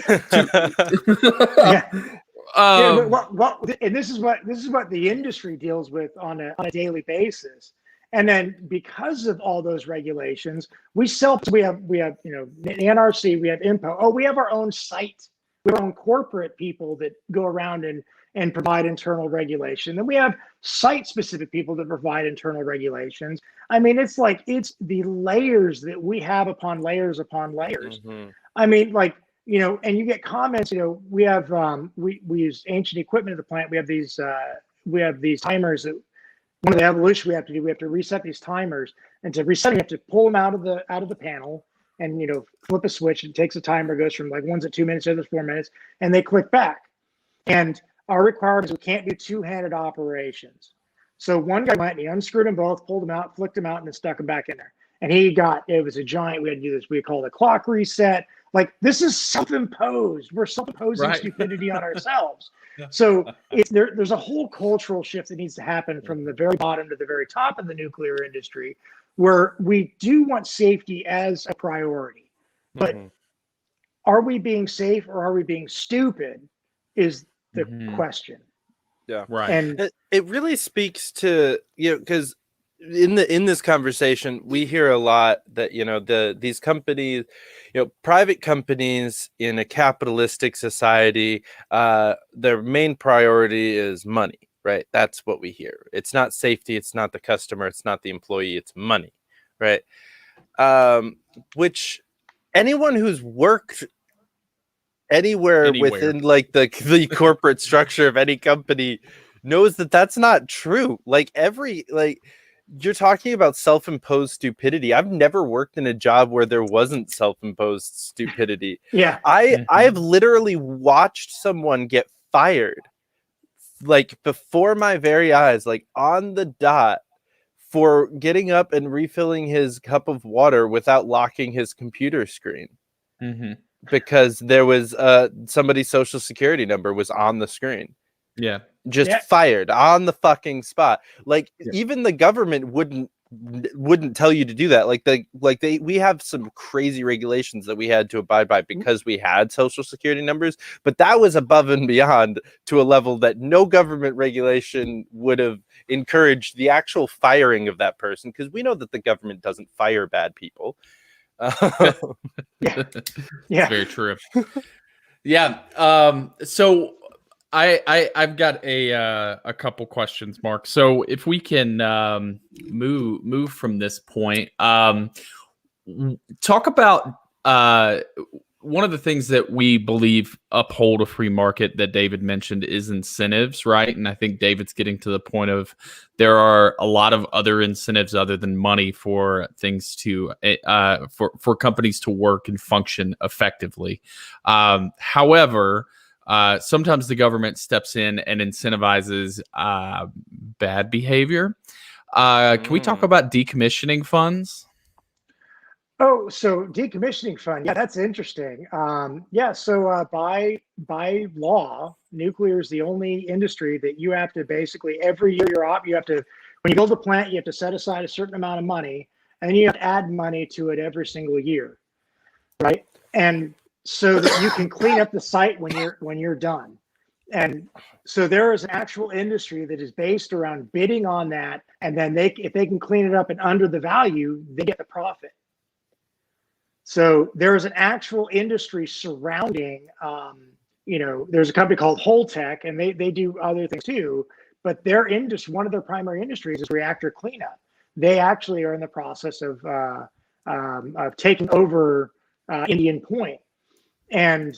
and this is what the industry deals with on a daily basis. And then because of all those regulations, we have NRC, we have INPO. Oh, we have our own site. We have our own corporate people that go around and provide internal regulation. Then we have site-specific people that provide internal regulations. I mean, it's the layers that we have upon layers upon layers. Mm-hmm. I mean, and you get comments. We have we use ancient equipment at the plant. We have these timers that. One of the evolution we have to reset these timers, and to reset, you have to pull them out of the panel, and flip a switch. It takes a timer, goes from one's at 2 minutes, others 4 minutes, and they click back. And our requirement is we can't do two-handed operations. So one guy went and he unscrewed them both, pulled them out, flicked them out, and then stuck them back in there. And it was a giant. We had to do this. We call it a clock reset. This is self-imposed. We're self-imposing stupidity on ourselves. So there's a whole cultural shift that needs to happen from the very bottom to the very top of the nuclear industry, where we do want safety as a priority. But are we being safe or are we being stupid is the question. Yeah. Right. And it really speaks to, because in this conversation, we hear a lot that, these companies, private companies in a capitalistic society, their main priority is money, right? That's what we hear. It's not safety. It's not the customer. It's not the employee. It's money, right? Which anyone who's worked anywhere within the corporate structure of any company knows that that's not true. You're talking about self-imposed stupidity. I've never worked in a job where there wasn't self-imposed stupidity. Yeah. I've literally watched someone get fired before my very eyes, on the dot, for getting up and refilling his cup of water without locking his computer screen. Because there was somebody's social security number was on the screen. Yeah. Just fired on the fucking spot. Even the government wouldn't tell you to do that. We have some crazy regulations that we had to abide by because we had social security numbers, but that was above and beyond to a level that no government regulation would have encouraged the actual firing of that person, because we know that the government doesn't fire bad people. Yeah. Very true. Yeah. So I've got a couple questions, Mark. So if we can move from this point, talk about one of the things that we believe uphold a free market that David mentioned is incentives, right? And I think David's getting to the point of there are a lot of other incentives other than money for things to for companies to work and function effectively. However, sometimes the government steps in and incentivizes bad behavior. Can we talk about decommissioning funds? Oh, so decommissioning fund. Yeah, that's interesting. So by law, nuclear is the only industry that you have to basically every year you have to, when you build a plant, you have to set aside a certain amount of money, and then you have to add money to it every single year, right? And so that you can clean up the site when you're done. And so there is an actual industry that is based around bidding on that, and then if they can clean it up and under the value, they get the profit. So there is an actual industry surrounding, there's a company called Holtec, and they do other things too, but their industry, one of their primary industries is reactor cleanup. They actually are in the process of taking over Indian Point. And,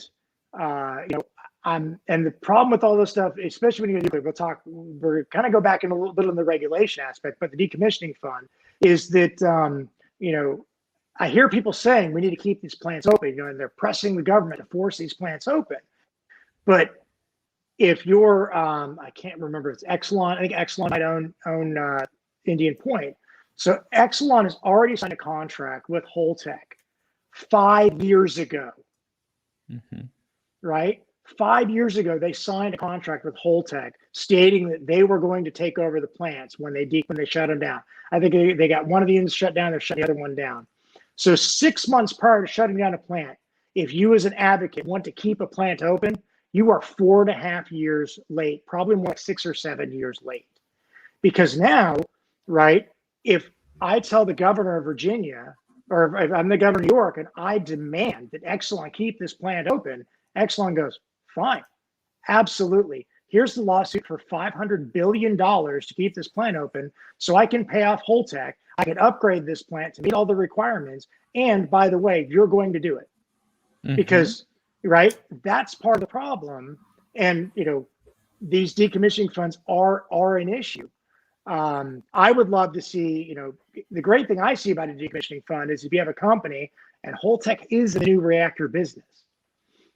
and the problem with all this stuff, especially when you do nuclear, we're kind of go back in a little bit on the regulation aspect, but the decommissioning fund is that, I hear people saying we need to keep these plants open, and they're pressing the government to force these plants open. But if you're, I can't remember if it's Exelon, I think Exelon might own Indian Point. So Exelon has already signed a contract with Holtec 5 years ago, right? 5 years ago, they signed a contract with Holtec stating that they were going to take over the plants when they shut them down. I think they got one of the units shut down, they're shutting the other one down. So 6 months prior to shutting down a plant, if you as an advocate want to keep a plant open, you are 4.5 years late, probably more like 6 or 7 years late. Because now, right, if I tell the governor of Virginia, or if I'm the governor of New York, and I demand that Exelon keep this plant open, Exelon goes, fine, absolutely. Here's the lawsuit for $500 billion to keep this plant open so I can pay off Holtec. I can upgrade this plant to meet all the requirements. And by the way, you're going to do it. Because, right, that's part of the problem. And, these decommissioning funds are an issue. I would love to see, the great thing I see about a decommissioning fund is if you have a company, and Holtec is the new reactor business.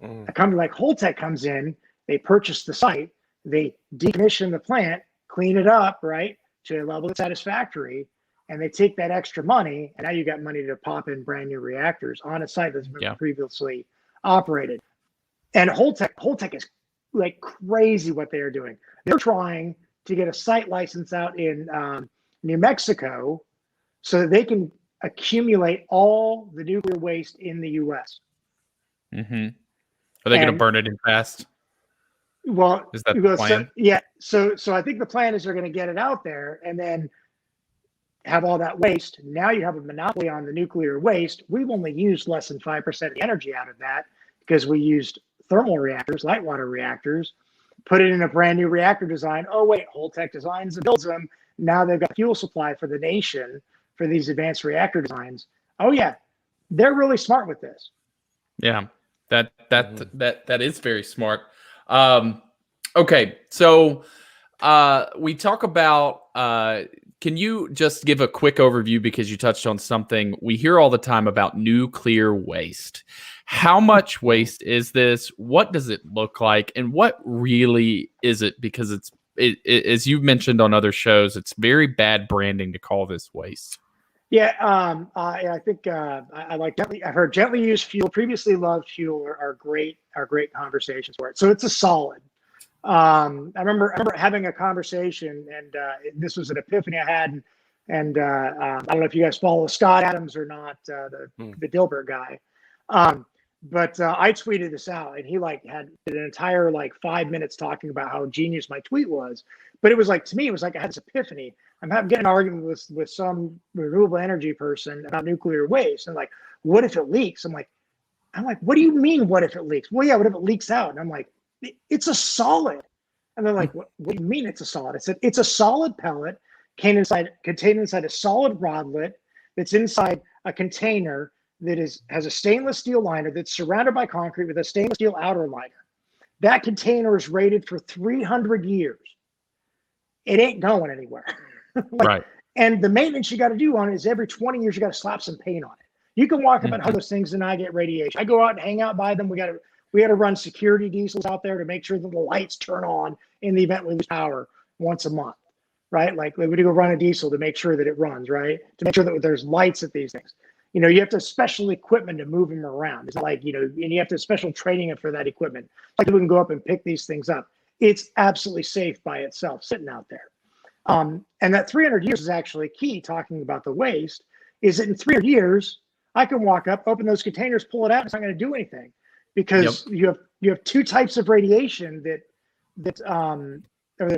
A company like Holtec comes in, they purchase the site, they decommission the plant, clean it up, right, to a level that's satisfactory, and they take that extra money, and now you got money to pop in brand new reactors on a site that's been previously operated. And Holtec is like crazy what they are doing. They're trying to get a site license out in New Mexico so that they can accumulate all the nuclear waste in the U.S. Are they going to burn it in fast? Well, is that the plan? So I think the plan is they're going to get it out there and then have all that waste. Now you have a monopoly on the nuclear waste. We've only used less than 5% of the energy out of that because we used thermal reactors, light water reactors, put it in a brand new reactor design. Oh, wait, Holtec designs and builds them. Now they've got fuel supply for the nation for these advanced reactor designs. Oh, yeah, they're really smart with this. Yeah, that is very smart. Okay, so we talk about, can you just give a quick overview, because you touched on something we hear all the time about nuclear waste. How much waste is this? What does it look like? And what really is it? Because it as you've mentioned on other shows, it's very bad branding to call this waste. Yeah, I think I like gently. I've heard gently used fuel, previously loved fuel are great conversations for it. So it's a solid. I remember having a conversation, and this was an epiphany I had, and I don't know if you guys follow Scott Adams or not, the Dilbert guy. But I tweeted this out, and he had an entire 5 minutes talking about how genius my tweet was. But it was to me, it was like I had this epiphany. I'm getting an argument with some renewable energy person about nuclear waste, and what if it leaks? I'm like, what do you mean? What if it leaks? Well, yeah, what if it leaks out? And I'm like, it's a solid. And they're like, what do you mean it's a solid? I said, it's a solid pellet contained inside a solid rodlet that's inside a container that has a stainless steel liner that's surrounded by concrete with a stainless steel outer liner. That container is rated for 300 years. It ain't going anywhere. Right. And the maintenance you got to do on it is every 20 years, you got to slap some paint on it. You can walk up and hug those things and not get radiation. I go out and hang out by them. We got to run security diesels out there to make sure that the lights turn on in the event we lose power once a month, right? We would go run a diesel to make sure that it runs, right? To make sure that there's lights at these things. You have to have special equipment to move them around. It's and you have to have special training for that equipment. We can go up and pick these things up. It's absolutely safe by itself sitting out there. And that 300 years is actually key, talking about the waste, is that in 300 years, I can walk up, open those containers, pull it out, and it's not going to do anything. Because you have two types of radiation there's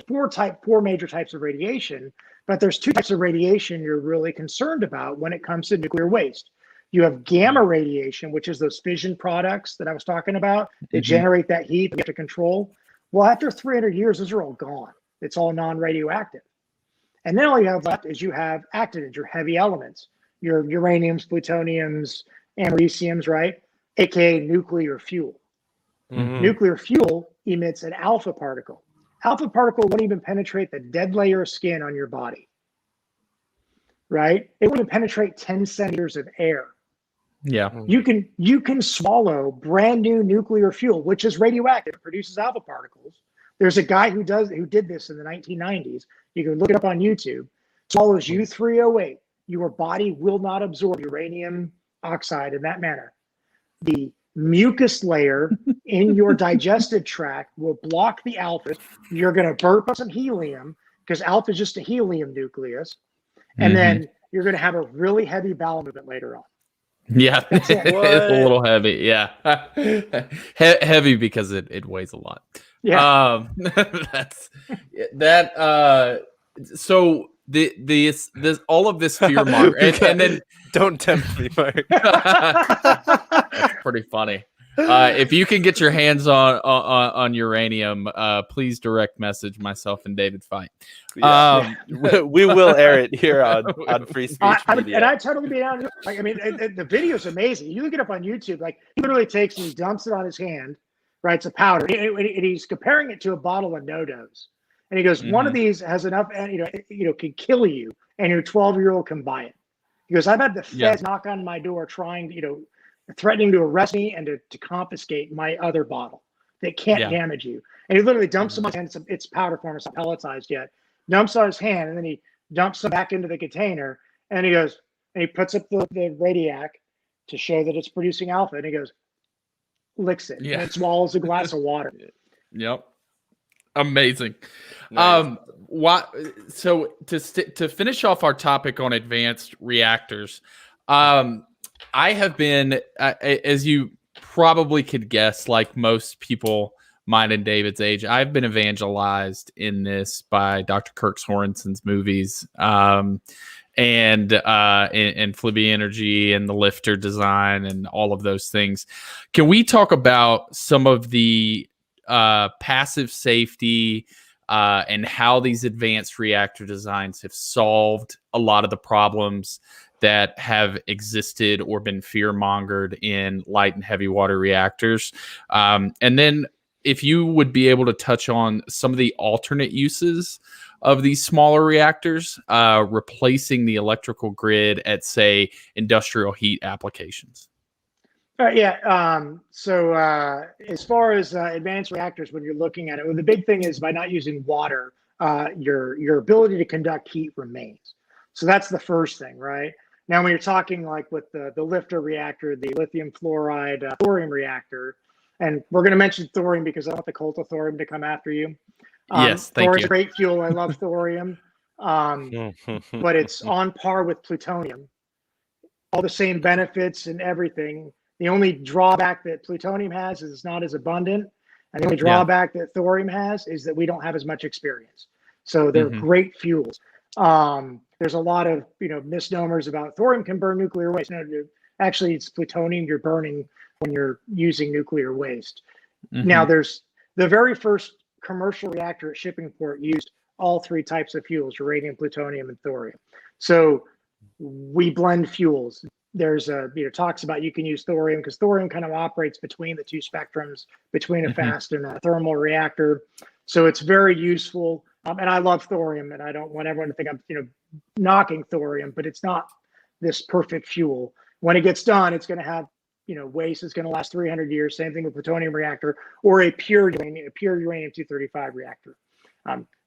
four major types of radiation, but there's two types of radiation you're really concerned about when it comes to nuclear waste. You have gamma radiation, which is those fission products that I was talking about. They generate that heat you have to control. Well, after 300 years, those are all gone. It's all non-radioactive. And then all you have left is you have actinides, your heavy elements, your uraniums, plutoniums, americiums, right? AKA nuclear fuel. Nuclear fuel emits an alpha particle. Alpha particle won't even penetrate the dead layer of skin on your body, right? It won't even penetrate 10 centimeters of air. Yeah. You can swallow brand new nuclear fuel, which is radioactive. It produces alpha particles. There's a guy who did this in the 1990s. You can look it up on YouTube. Swallows U-308. Your body will not absorb uranium oxide in that manner. The mucus layer in your digestive tract will block the alpha. You're going to burp up some helium because alpha is just a helium nucleus. And then you're going to have a really heavy bowel movement later on. Yeah, it's a little heavy. Yeah, heavy because it weighs a lot. Yeah, that's that. So this all of this fear monger, and then don't tempt me, Mark. That's pretty funny. If you can get your hands on uranium, please direct message myself and David Fite. We will air it here on Free Speech Media. And I totally be honest. Like, I mean, the video is amazing. You look it up on YouTube. Like, he literally takes and he dumps it on his hand, right? It's a powder, and he's comparing it to a bottle of no-dos. And he goes, one of these has enough, can kill you, and your 12-year-old can buy it. He goes, I've had the feds knock on my door trying, threatening to arrest me and to confiscate my other bottle that can't damage you. And he literally dumps them on his hand. It's powder form, it's not pelletized yet. Dumps on his hand, and then he dumps them back into the container. And he goes, and he puts up the radiac to show that it's producing alpha. And he goes, licks it, and it swallows a glass of water. Yep. Amazing. Nice. So to finish off our topic on advanced reactors, I have been, as you probably could guess, like most people mine and David's age, I've been evangelized in this by Dr. Kirk Sorensen's movies, and Flibby Energy and the Lifter design and all of those things. Can we talk about some of the passive safety and how these advanced reactor designs have solved a lot of the problems that have existed or been fear-mongered in light and heavy water reactors? And then if you would be able to touch on some of the alternate uses of these smaller reactors, replacing the electrical grid at, say, industrial heat applications. So as far as advanced reactors, when you're looking at it, the big thing is by not using water, your ability to conduct heat remains. So that's the first thing, right? Now, when you're talking like with the Lifter reactor, the lithium fluoride thorium reactor, and we're going to mention thorium because I want the cult of thorium to come after you. Yes, thank you. Thorium's a great fuel. I love thorium, but it's on par with plutonium. All the same benefits and everything. The only drawback that plutonium has is it's not as abundant. And the only drawback that thorium has is that we don't have as much experience. So they're great fuels. There's a lot of misnomers about thorium can burn nuclear waste. No, actually, it's plutonium you're burning when you're using nuclear waste. Now, there's the very first commercial reactor at shipping port used all three types of fuels: uranium, plutonium, and thorium. So we blend fuels. There's talks about you can use thorium because thorium kind of operates between the two spectrums, between a fast and a thermal reactor. So it's very useful. And I love thorium, and I don't want everyone to think I'm knocking thorium, but it's not this perfect fuel. When it gets done, it's going to have waste is going to last 300 years. Same thing with plutonium reactor or a pure uranium-235 reactor.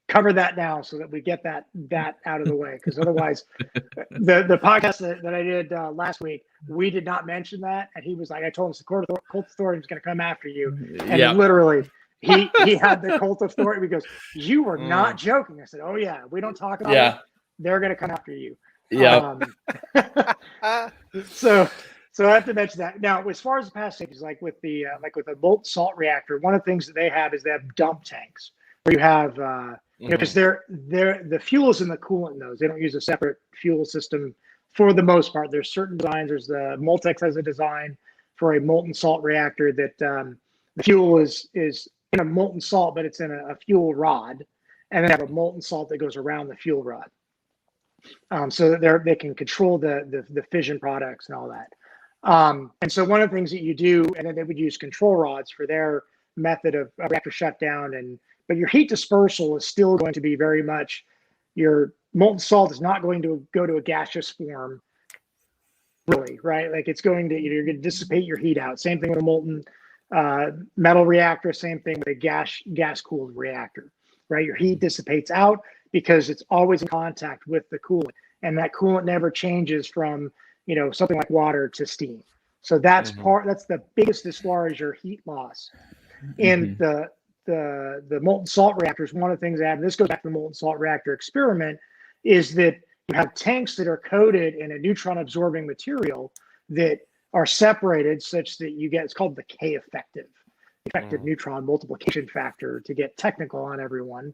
Cover that now so that we get that out of the way, because otherwise the podcast that I did last week, we did not mention that, and he was like, I told him the cult of thorium is going to come after you, and literally he had the cult of thorium. He goes, you were not joking. I said, oh yeah, we don't talk about it, they're going to come after you. So I have to mention that. Now, as far as the past safeties, like with the molten salt reactor, one of the things that they have is they have dump tanks where you have because they're the fuel is in the coolant in those. They don't use a separate fuel system for the most part. There's certain designs. There's the Moltex has a design for a molten salt reactor that the fuel is in a molten salt, but it's in a fuel rod, and they have a molten salt that goes around the fuel rod, so that they can control the fission products and all that. And so one of the things that you do, and then they would use control rods for their method of reactor shutdown, but your heat dispersal is still going to be very much, your molten salt is not going to go to a gaseous form, really, right? Like it's going to, you're going to dissipate your heat out. Same thing with a molten metal reactor, same thing with a gas-cooled reactor, right? Your heat dissipates out because it's always in contact with the coolant, and that coolant never changes from something like water to steam. So that's that's the biggest as far as your heat loss. In the molten salt reactors, one of the things that happen, this goes back to the molten salt reactor experiment, is that you have tanks that are coated in a neutron absorbing material that are separated such that you get, it's called the K effective neutron multiplication factor, to get technical on everyone.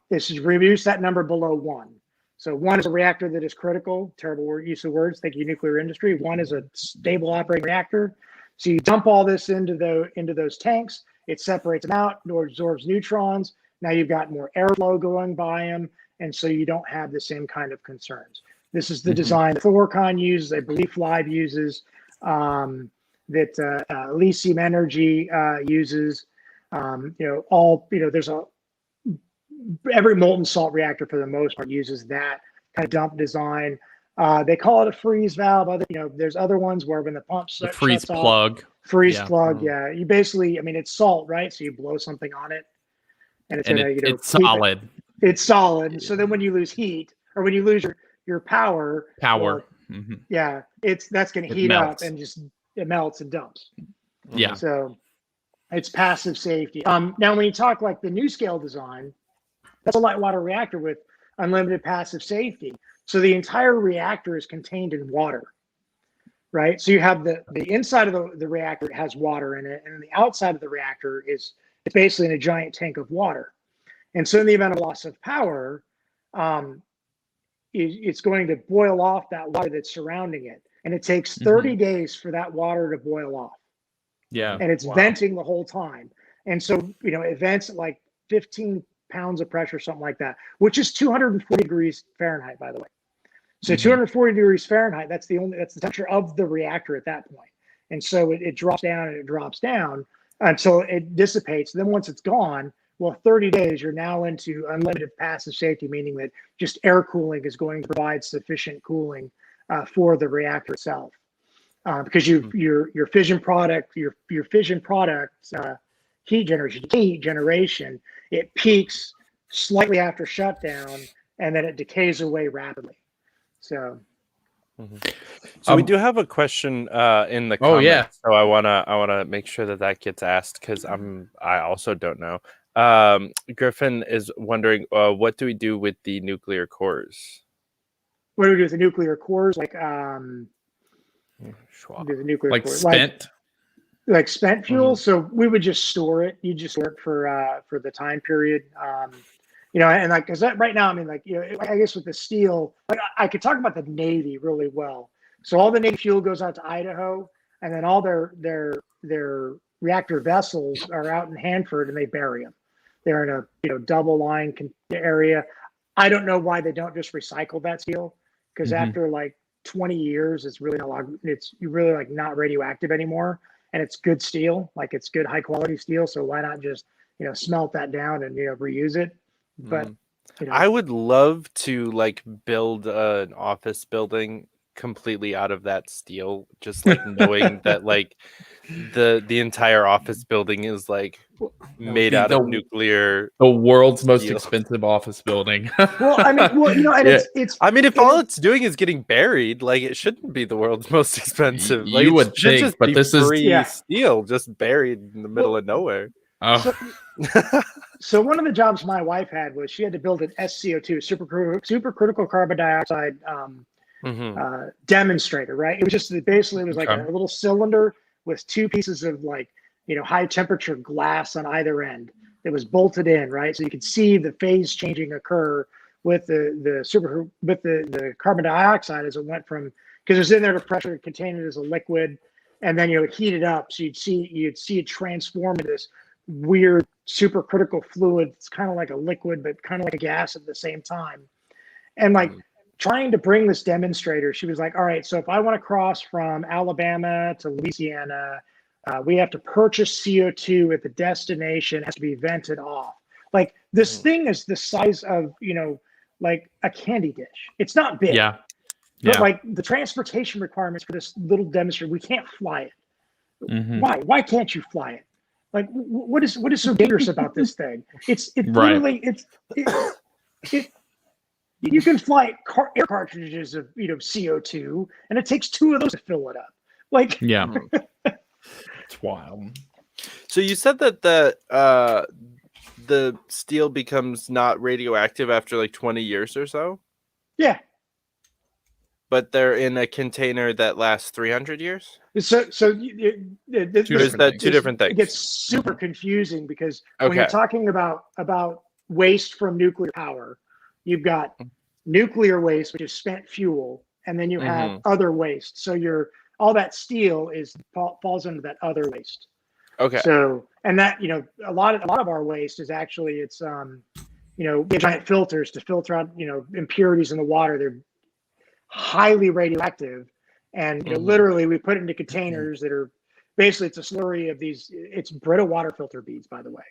This is reduce that number below 1. So one is a reactor that is critical, terrible use of words, thank you nuclear industry. One is a stable operating reactor. So you dump all this into those tanks, it separates them out, nor absorbs neutrons. Now you've got more airflow going by them, and so you don't have the same kind of concerns. This is the design that Thorcon uses, I believe Flive uses, that Elysium Energy uses. There's every molten salt reactor for the most part uses that kind of dump design. They call it a freeze valve. There's other ones where when the pump freeze plug. Plug. Yeah. You basically, it's salt, right? So you blow something on it, and it's solid. It's solid. So then when you lose heat or when you lose your power, yeah, that's going to heat up and it melts and dumps. Yeah. So it's passive safety. Now when you talk like the new scale design, that's a light water reactor with unlimited passive safety. So the entire reactor is contained in water, right? So you have the inside of the reactor has water in it, and the outside of the reactor it's basically in a giant tank of water. And so in the event of loss of power, it's going to boil off that water that's surrounding it. And it takes 30 days for that water to boil off. Yeah. And it's venting the whole time. And so, it vents at like 15 pounds of pressure, something like that, which is 240 degrees Fahrenheit, by the way. So 240 degrees Fahrenheit, that's the temperature of the reactor at that point. And so it drops down and it drops down until it dissipates. Then once it's gone, 30 days, you're now into unlimited passive safety, meaning that just air cooling is going to provide sufficient cooling for the reactor itself. Because your fission product, heat generation, it peaks slightly after shutdown, and then it decays away rapidly. So, we do have a question in the comments. Oh yeah. So I wanna make sure that gets asked because I also don't know. Griffin is wondering, what do we do with the nuclear cores? What do we do with the nuclear cores? Like spent. Like spent fuel. So we would just store it. You just store it for the time period. And like, cause that right now, I guess with the steel, like I could talk about the Navy really well. So all the Navy fuel goes out to Idaho, and then all their reactor vessels are out in Hanford, and they bury them. They're in a double line area. I don't know why they don't just recycle that steel, because after like 20 years, it's really not radioactive anymore. And it's good steel, like it's good high quality steel. So why not just, smelt that down and, reuse it? But I would love to like build an office building completely out of that steel, just like knowing that like the entire office building is like made out of nuclear. The world's most expensive office building. If all it's doing is getting buried, like it shouldn't be the world's most expensive. Like, you would think, but this is steel just buried in the middle of nowhere. Oh. So one of the jobs my wife had was she had to build an SCO2, supercritical carbon dioxide demonstrator, right? It was just basically like a little cylinder with two pieces of like, high temperature glass on either end that was bolted in, right? So you could see the phase changing occur with the carbon dioxide as it went from, because it was in there to pressure, contained it as a liquid, and then it heated up. So you'd see it transform into this weird supercritical fluid. It's kind of like a liquid, but kind of like a gas at the same time. And like trying to bring this demonstrator, she was like, all right, so if I want to cross from Alabama to Louisiana, we have to purchase CO2 at the destination. It has to be vented off. Like this thing is the size of, like a candy dish. It's not big. Yeah. But like the transportation requirements for this little demonstrator, we can't fly it. Why can't you fly it? Like what is so dangerous about this thing? It's literally you can fly air cartridges of CO2, and it takes two of those to fill it up. Like it's wild. So you said that the steel becomes not radioactive after like 20 years or so? Yeah. But they're in a container that lasts 300 years? So two different things? It gets super confusing because when you're talking about waste from nuclear power, you've got nuclear waste, which is spent fuel, and then you have other waste. So all that steel falls into that other waste. Okay. So, and that, a lot of our waste is actually, it's, we have giant filters to filter out, impurities in the water. They're highly radioactive. And, literally we put it into containers that are basically, it's a slurry of these, it's Brita water filter beads, by the way.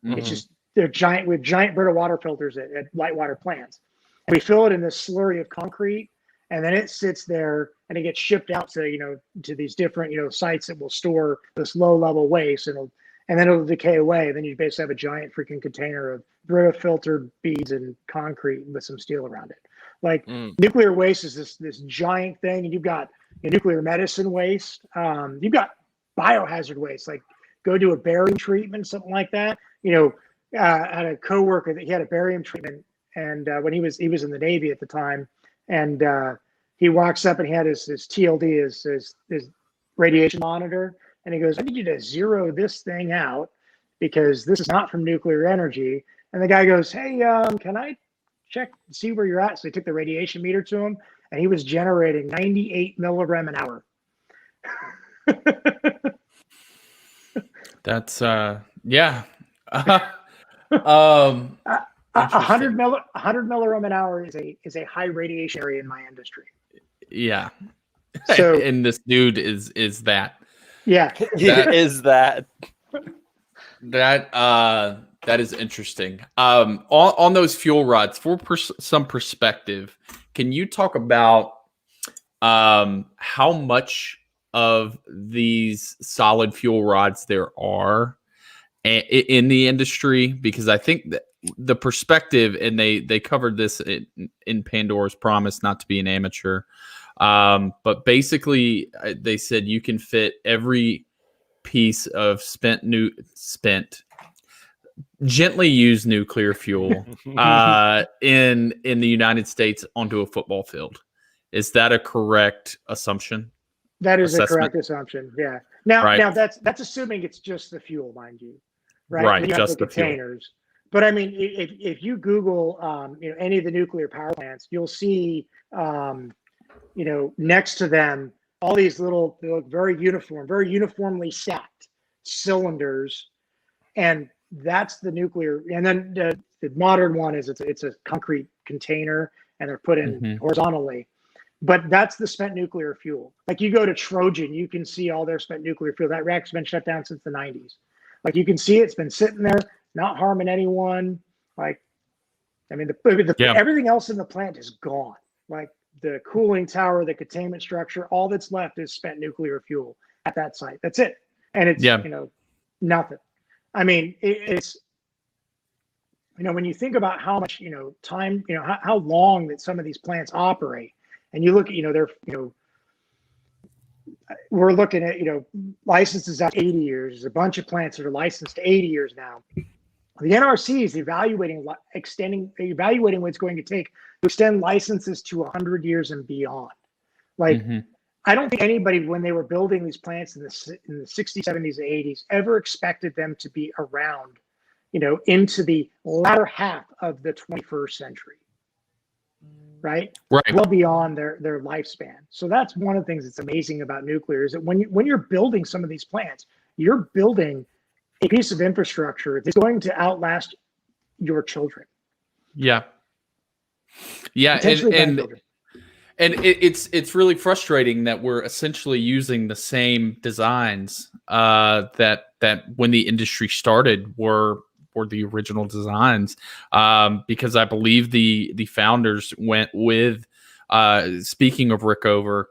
It's just, they're giant, with giant Brita water filters at light water plants. And we fill it in this slurry of concrete, and then it sits there and it gets shipped out to, to these different, sites that will store this low level waste, and then it'll decay away. Then you basically have a giant freaking container of Brita filtered beads and concrete with some steel around it. Like nuclear waste is this giant thing, and you've got nuclear medicine waste. You've got biohazard waste, like go do a barium treatment, something like that. I had a coworker that he had a barium treatment, and when he was in the Navy at the time, and he walks up and he had his TLD, his radiation monitor, and he goes, "I need you to zero this thing out because this is not from nuclear energy." And the guy goes, "Hey, can I check, see where you're at?" So he took the radiation meter to him, and he was generating 98 millirem an hour. That's yeah. 100 millirem an hour is a high radiation area in my industry. Yeah. So and this dude is that. Yeah. Is that that is interesting. On those fuel rods, for some perspective, can you talk about how much of these solid fuel rods there are in the industry? Because I think that the perspective, and they covered this in Pandora's Promise, not to be an amateur, but basically they said you can fit every piece of gently used nuclear fuel in the United States onto a football field. Is that a correct assumption? That is a correct assumption. Yeah. Now that's assuming it's just the fuel, mind you. Right. Just the containers. Fuel. But I mean, if you Google, any of the nuclear power plants, you'll see, next to them, all these little, they look very uniformly stacked cylinders, and that's the nuclear. And then the modern one is it's a concrete container, and they're put in horizontally. But that's the spent nuclear fuel. Like you go to Trojan, you can see all their spent nuclear fuel. That reactor's been shut down since the 90s. Like you can see it's been sitting there, not harming anyone. Like, I mean, everything else in the plant is gone. Like the cooling tower, the containment structure, all that's left is spent nuclear fuel at that site. That's it. And it's, nothing. I mean, it's, when you think about how much, time, how long that some of these plants operate, and you look at, they're, we're looking at, licenses out 80 years. There's a bunch of plants that are licensed to 80 years now. The NRC is evaluating what it's going to take to extend licenses to 100 years and beyond. Like, I don't think anybody, when they were building these plants in the 60s, 70s, and 80s, ever expected them to be around, into the latter half of the 21st century. Right. Well beyond their lifespan. So that's one of the things that's amazing about nuclear, is that when you're building some of these plants, you're building a piece of infrastructure that's going to outlast your children. Yeah. And it's really frustrating that we're essentially using the same designs that when the industry started were the original designs, because I believe the founders went with, speaking of Rickover,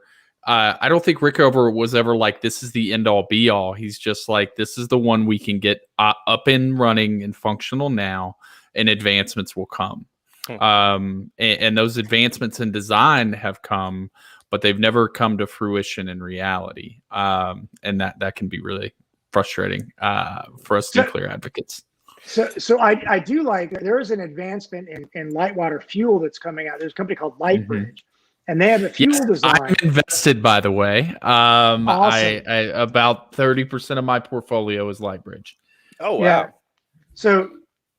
I don't think Rickover was ever like, this is the end all be all. He's just like, this is the one we can get up and running and functional now, and advancements will come. And those advancements in design have come, but they've never come to fruition in reality. And that can be really frustrating for us nuclear advocates. So I do like, there is an advancement in light water fuel that's coming out. There's a company called Lightbridge, and they have a fuel design. I'm invested, by the way. Awesome. I about 30% of my portfolio is Lightbridge. Oh wow. Yeah.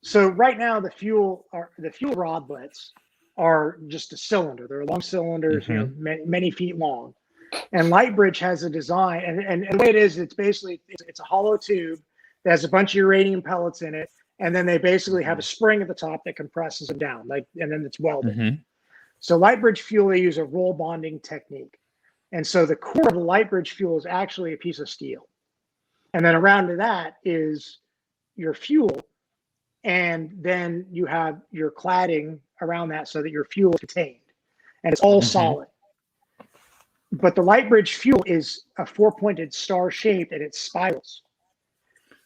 So right now the fuel rodlets are just a cylinder. They're long cylinders, many feet long. And Lightbridge has a design, and the way it is, it's basically it's a hollow tube that has a bunch of uranium pellets in it, and then they basically have a spring at the top that compresses them down, and then it's welded. So Lightbridge fuel, they use a roll bonding technique, and so the core of the Lightbridge fuel is actually a piece of steel, and then around to that is your fuel, and then you have your cladding around that so that your fuel is contained, and it's all solid. But the Lightbridge fuel is a 4-pointed star shape, and it spirals.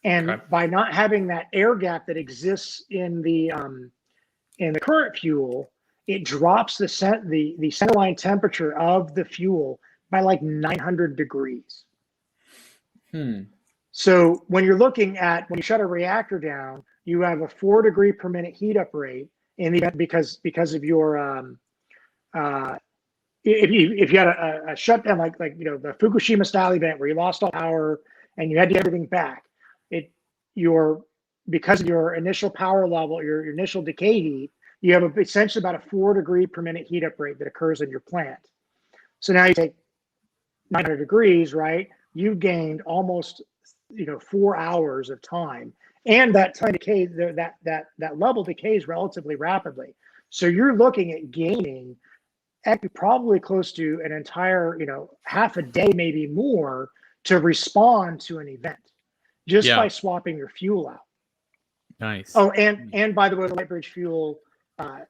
And by not having that air gap that exists in the current fuel, it drops the centerline temperature of the fuel by like 900 degrees. So when you're looking at, when you shut a reactor down, you have a 4 degree per minute heat up rate in the event because of your if you had a shutdown like the Fukushima style event where you lost all power and you had to get everything back, because of your initial power level, your initial decay heat, you have essentially about a 4 degree per minute heat up rate that occurs in your plant. So now you take 900 degrees, right? You've gained almost 4 hours of time, and that time decay, that level decays relatively rapidly. So you're looking at gaining probably close to an entire, half a day, maybe more, to respond to an event just by swapping your fuel out. Nice. Oh, and by the way, the Lightbridge fuel,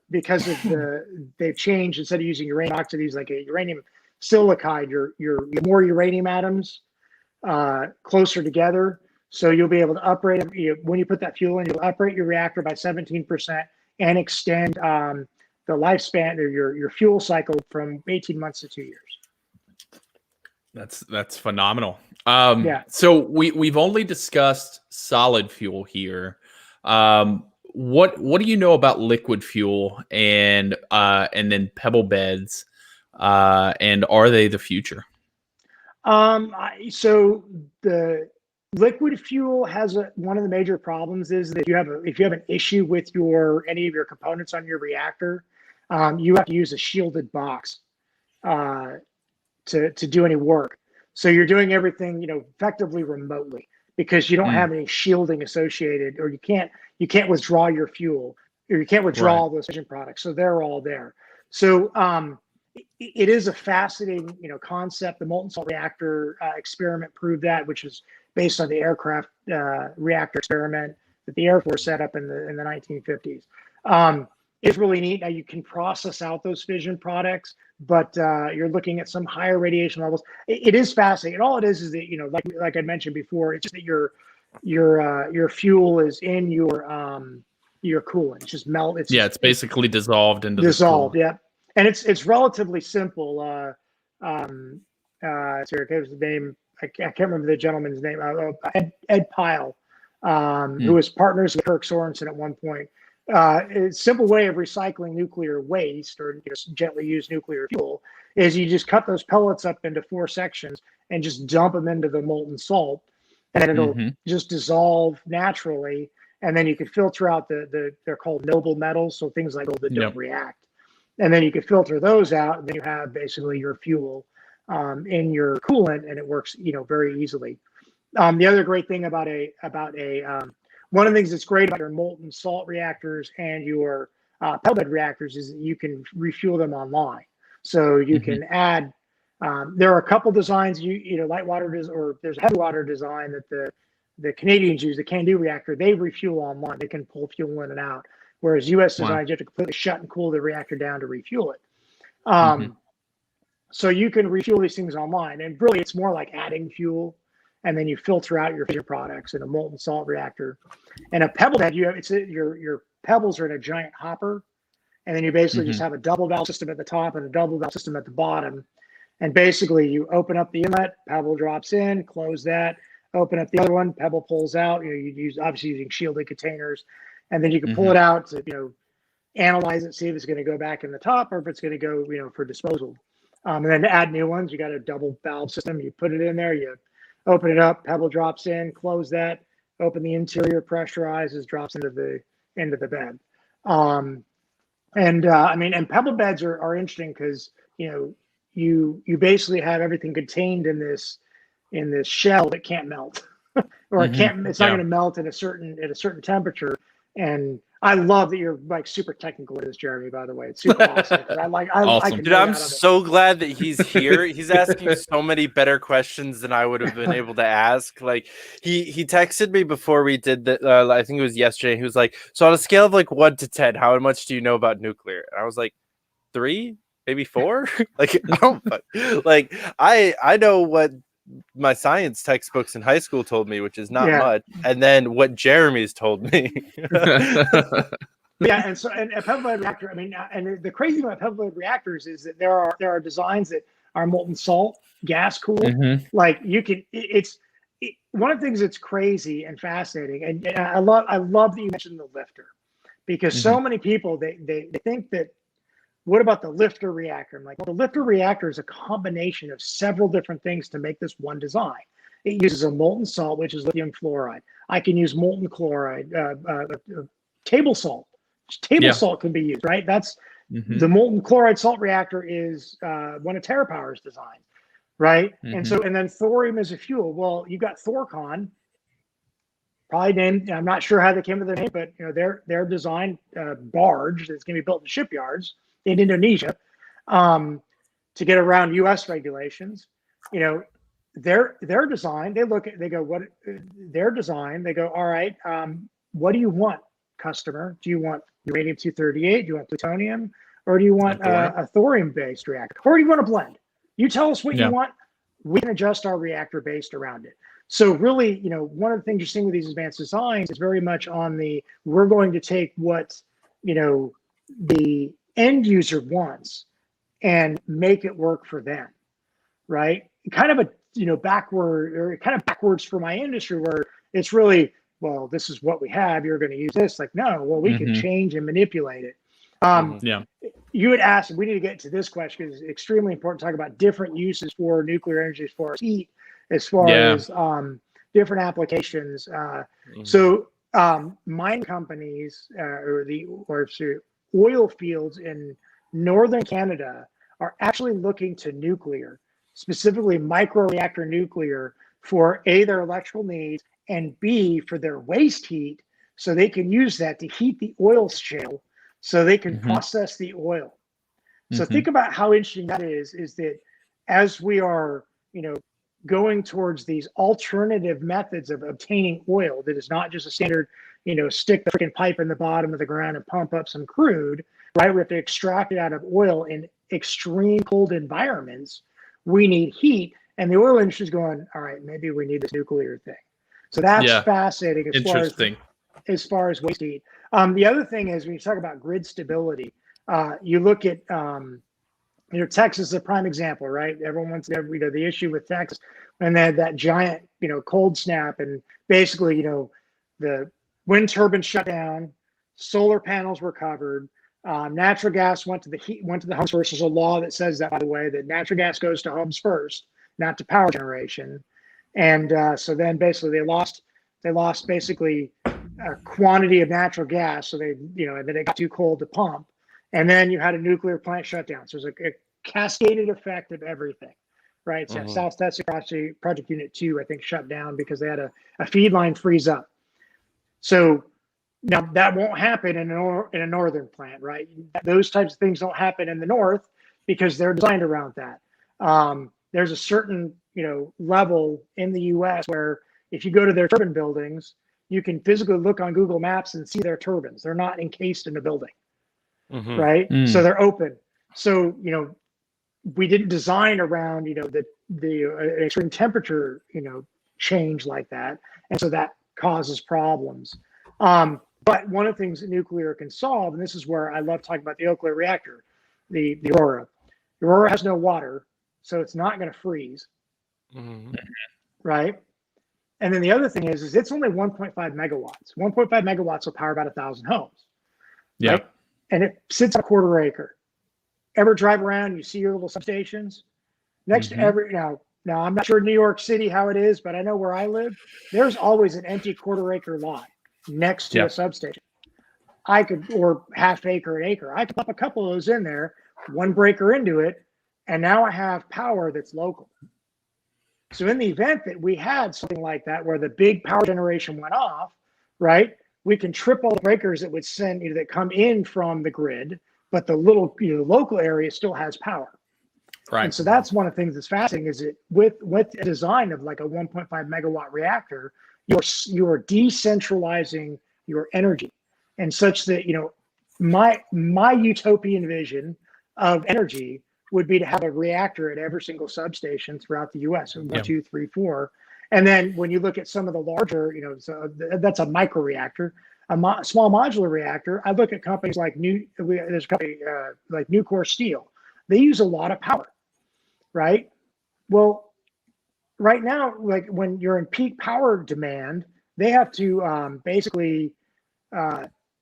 because of they've changed, instead of using uranium oxide, use like a uranium silicide, your more uranium atoms closer together. So you'll be able to uprate when you put that fuel in, you'll uprate your reactor by 17% and extend the lifespan or your fuel cycle from 18 months to 2 years. That's phenomenal. So we've only discussed solid fuel here. What do you know about liquid fuel and then pebble beds, and are they the future? So the liquid fuel has one of the major problems is that if you have an issue with any of your components on your reactor, you have to use a shielded box to do any work. So you're doing everything effectively remotely because you don't have any shielding associated, or you can't withdraw your fuel, or you can't withdraw all those fission products. So they're all there. So it is a fascinating concept. The molten salt reactor experiment proved that, which is based on the aircraft reactor experiment that the Air Force set up in the 1950s. It's really neat. Now you can process out those fission products, but you're looking at some higher radiation levels. It is fascinating. And all it is that like I mentioned before, it's just that your fuel is in your coolant. It's just melt. It's basically dissolved into dissolved. Yeah, and it's relatively simple. Sorry, what was the name? I can't remember the gentleman's name. Ed Pyle, who was partners with Kirk Sorensen at one point. A simple way of recycling nuclear waste, or gently used nuclear fuel, is you just cut those pellets up into 4 sections and just dump them into the molten salt, and it'll just dissolve naturally. And then you can filter out they're called noble metals, so things like gold that don't react. And then you can filter those out, and then you have basically your fuel in your coolant, and it works very easily. The other great thing about one of the things that's great about your molten salt reactors and your pebble bed reactors is that you can refuel them online. So you can add. There are a couple designs light water or there's a heavy water design that the Canadians use, the CANDU reactor. They refuel online. They can pull fuel in and out. Whereas U.S. designs, you have to completely shut and cool the reactor down to refuel it. So you can refuel these things online, and really it's more like adding fuel, and then you filter out your fission products in a molten salt reactor. And a pebble bed, your pebbles are in a giant hopper, and then you basically just have a double valve system at the top and a double valve system at the bottom. And basically you open up the inlet, pebble drops in, close that, open up the other one, pebble pulls out. You use obviously using shielded containers, and then you can pull it out to analyze it, see if it's going to go back in the top or if it's going to go for disposal. And then to add new ones, you got a double valve system. You put it in there, you open it up, pebble drops in, close that, open the interior, pressurizes, drops into the bed. And I mean, and pebble beds are interesting because you basically have everything contained in this shell that can't melt, or it can't. It's not going to melt at a certain temperature. And I love that you're like super technical with this, Jeremy. By the way, it's super awesome. Awesome. Dude, I'm so glad that he's here. He's asking so many better questions than I would have been able to ask. Like he texted me before we did that. I think it was yesterday. He was like, "So on a scale of like 1 to 10, how much do you know about nuclear?" And I was like, 3, maybe 4. Like I don't like I know what my science textbooks in high school told me, which is not much, and then what Jeremy's told me. Yeah, and so and a pebble bed reactor. I mean, and the crazy thing about pebble bed reactors is that there are designs that are molten salt, gas cooled. Like you can, one of the things that's crazy and fascinating, and I love that you mentioned the lifter, because so many people they think that. What about the Lifter Reactor? I'm like, well, the Lifter Reactor is a combination of several different things to make this one design. It uses a molten salt, which is lithium fluoride. I can use molten chloride, table salt. Table salt can be used, right? That's the molten chloride salt reactor is one of TerraPower's designs, right? And then thorium is a fuel. Well, you got Thorcon, probably named. I'm not sure how they came to their name, but their design barge that's going to be built in shipyards in Indonesia to get around U.S. regulations. Their design. They go, what their design? They go, all right. What do you want, customer? Do you want uranium-238? Do you want plutonium, or do you want a thorium-based reactor, or do you want a blend? You tell us what you want. We can adjust our reactor based around it. So really, one of the things you're seeing with these advanced designs is very much on we're going to take what the end user wants and make it work for them, right? Kind of a backwards for my industry, where it's really, well, this is what we have, you're going to use this. Like, no, well, we can change and manipulate it. You had asked, we need to get to this question because it's extremely important to talk about different uses for nuclear energy, as far as heat, as far as different applications. So mine companies or oil fields in northern Canada are actually looking to nuclear, specifically microreactor nuclear, for A, their electrical needs, and B, for their waste heat, so they can use that to heat the oil shale so they can process the oil. So think about how interesting that is that as we are, going towards these alternative methods of obtaining oil that is not just a standard, stick the freaking pipe in the bottom of the ground and pump up some crude, right? We have to extract it out of oil in extreme cold environments. We need heat, and the oil industry is going, all right, maybe we need this nuclear thing. So that's fascinating as far as waste heat. The other thing is, when you talk about grid stability, you look at Texas is a prime example, right? Everyone wants the issue with Texas, and then that giant cold snap, and basically the wind turbines shut down, solar panels were covered, natural gas went to the homes first. There's a law that says that, by the way, that natural gas goes to homes first, not to power generation. And so then basically they lost basically a quantity of natural gas. So and then it got too cold to pump. And then you had a nuclear plant shut down. So there's a cascaded effect of everything, right? So South Texas Project Unit 2, I think, shut down because they had a feed line freeze up. So now that won't happen in a northern plant, right? Those types of things don't happen in the north because they're designed around that. There's a certain level in the U.S. where if you go to their turbine buildings, you can physically look on Google Maps and see their turbines. They're not encased in a building. Right? So they're open. So, we didn't design around, the extreme temperature, change like that. And so that causes problems. But one of the things that nuclear can solve, and this is where I love talking about the nuclear reactor, the Aurora. The Aurora has no water, so it's not going to freeze. Right? And then the other thing is it's only 1.5 megawatts. 1.5 megawatts will power about 1,000 homes. Yeah. Right? And it sits on a quarter acre. Ever drive around, you see your little substations next to every now I'm not sure in New York City how it is, but I know where I live, there's always an empty quarter acre lot next to a substation. I could, or half acre, an acre, I could pop a couple of those in there, one breaker into it, and now I have power that's local. So in the event that we had something like that, where the big power generation went off, right, we can triple the breakers that would send, that come in from the grid, but the little, local area still has power. Right. And so that's one of the things that's fascinating is that with a design of like a 1.5 megawatt reactor, you are decentralizing your energy, and such that my utopian vision of energy would be to have a reactor at every single substation throughout the U.S. So 1, 2, 3, 4, and then when you look at some of the larger, so that's a micro reactor, small modular reactor. I look at companies like there's a company like Nucor Steel. They use a lot of power, right? Well, right now, like when you're in peak power demand, they have to basically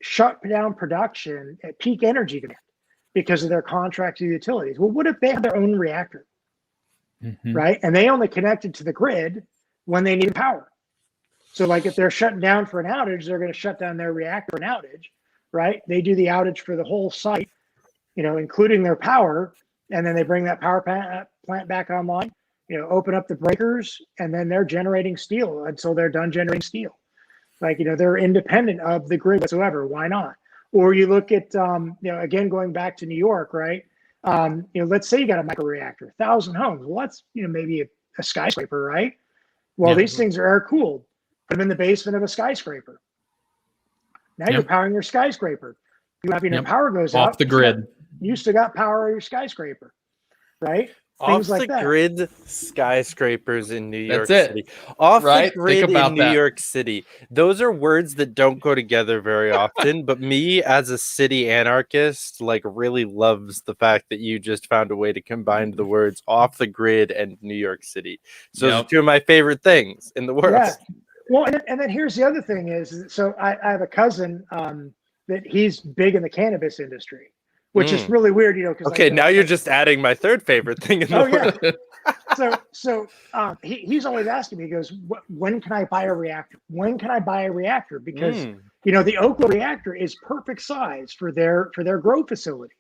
shut down production at peak energy demand because of their contracts with utilities. Well, what if they have their own reactor, right? And they only connected to the grid when they need power. So like if they're shutting down for an outage, they're going to shut down their reactor for an outage, right? They do the outage for the whole site, including their power, and then they bring that power plant back online, open up the breakers, and then they're generating steel until they're done generating steel. Like, they're independent of the grid whatsoever. Why not? Or you look at, again, going back to New York, right? Let's say you got a micro reactor, 1,000 homes. Well, that's, maybe a skyscraper, right? Well, these things are air cooled. Put them in the basement of a skyscraper. Now you're powering your skyscraper. Your power goes out. Off the grid. You still got power of your skyscraper, right? Things Off like the that. grid skyscrapers in New York That's it. City. Off Right? the grid Think about in New that. York City. Those are words that don't go together very often, but me as a city anarchist, like, really loves the fact that you just found a way to combine the words off the grid and New York City. So those are two of my favorite things in the world. Yeah. Well, and then here's the other thing is, so I have a cousin that he's big in the cannabis industry, which is really weird, because okay, now you're just adding my third favorite thing in the world. So he's always asking me, he goes, when can I buy a reactor? When can I buy a reactor? Because the Oakland reactor is perfect size for their grow facilities.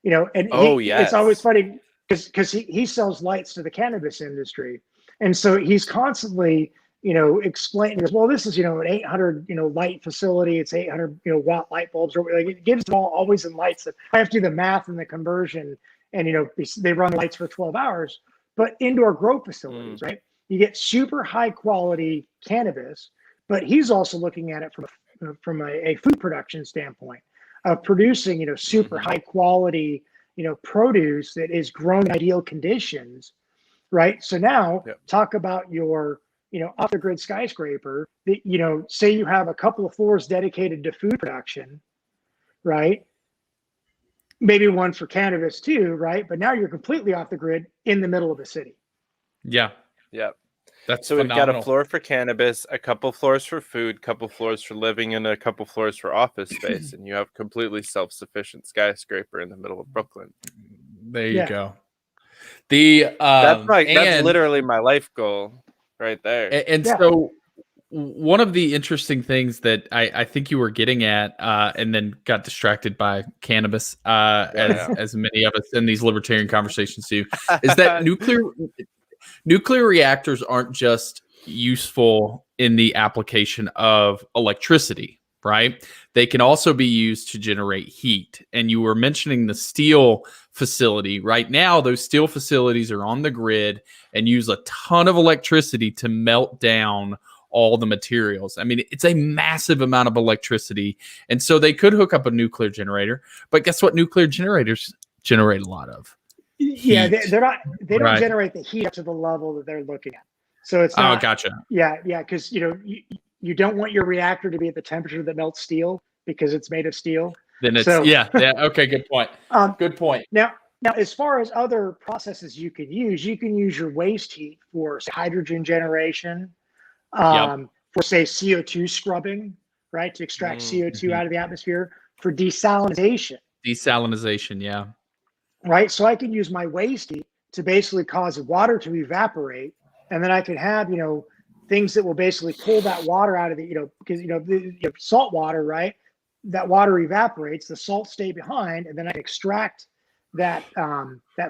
And it's always funny because he sells lights to the cannabis industry, and so he's constantly explaining, well, this is, an 800, light facility. It's 800, watt light bulbs, or like it gives it always in lights that I have to do the math and the conversion, and, they run the lights for 12 hours, but indoor grow facilities, right? You get super high quality cannabis, but he's also looking at it from a food production standpoint of producing, super high quality, produce that is grown in ideal conditions, right? So now talk about your, off the grid skyscraper that, say you have a couple of floors dedicated to food production, right? Maybe one for cannabis too, right? But now you're completely off the grid in the middle of a city. Yeah. That's so phenomenal. We've got a floor for cannabis, a couple floors for food, couple floors for living, and a couple floors for office space, and you have completely self-sufficient skyscraper in the middle of Brooklyn. There you go. That's literally my life goal right there. And so one of the interesting things that I think you were getting at, and then got distracted by cannabis, as many of us in these libertarian conversations do, is that nuclear reactors aren't just useful in the application of electricity, right? They can also be used to generate heat. And you were mentioning the steel facility. Right now, those steel facilities are on the grid and use a ton of electricity to melt down all the materials. I mean, it's a massive amount of electricity. And so they could hook up a nuclear generator, but guess what nuclear generators generate a lot of? Yeah, they don't generate the heat up to the level that they're looking at. So it's not, gotcha. Yeah, because you don't want your reactor to be at the temperature that melts steel because it's made of steel. Then it's okay, good point. Good point. Now, as far as other processes you can use your waste heat for hydrogen generation, for say CO2 scrubbing, right? To extract CO2 out of the atmosphere, for desalinization. Desalinization, yeah. Right. So I can use my waste heat to basically cause water to evaporate. And then I can have, things that will basically pull that water out of the, because, salt water, right? that water evaporates, the salts stay behind, and then I extract that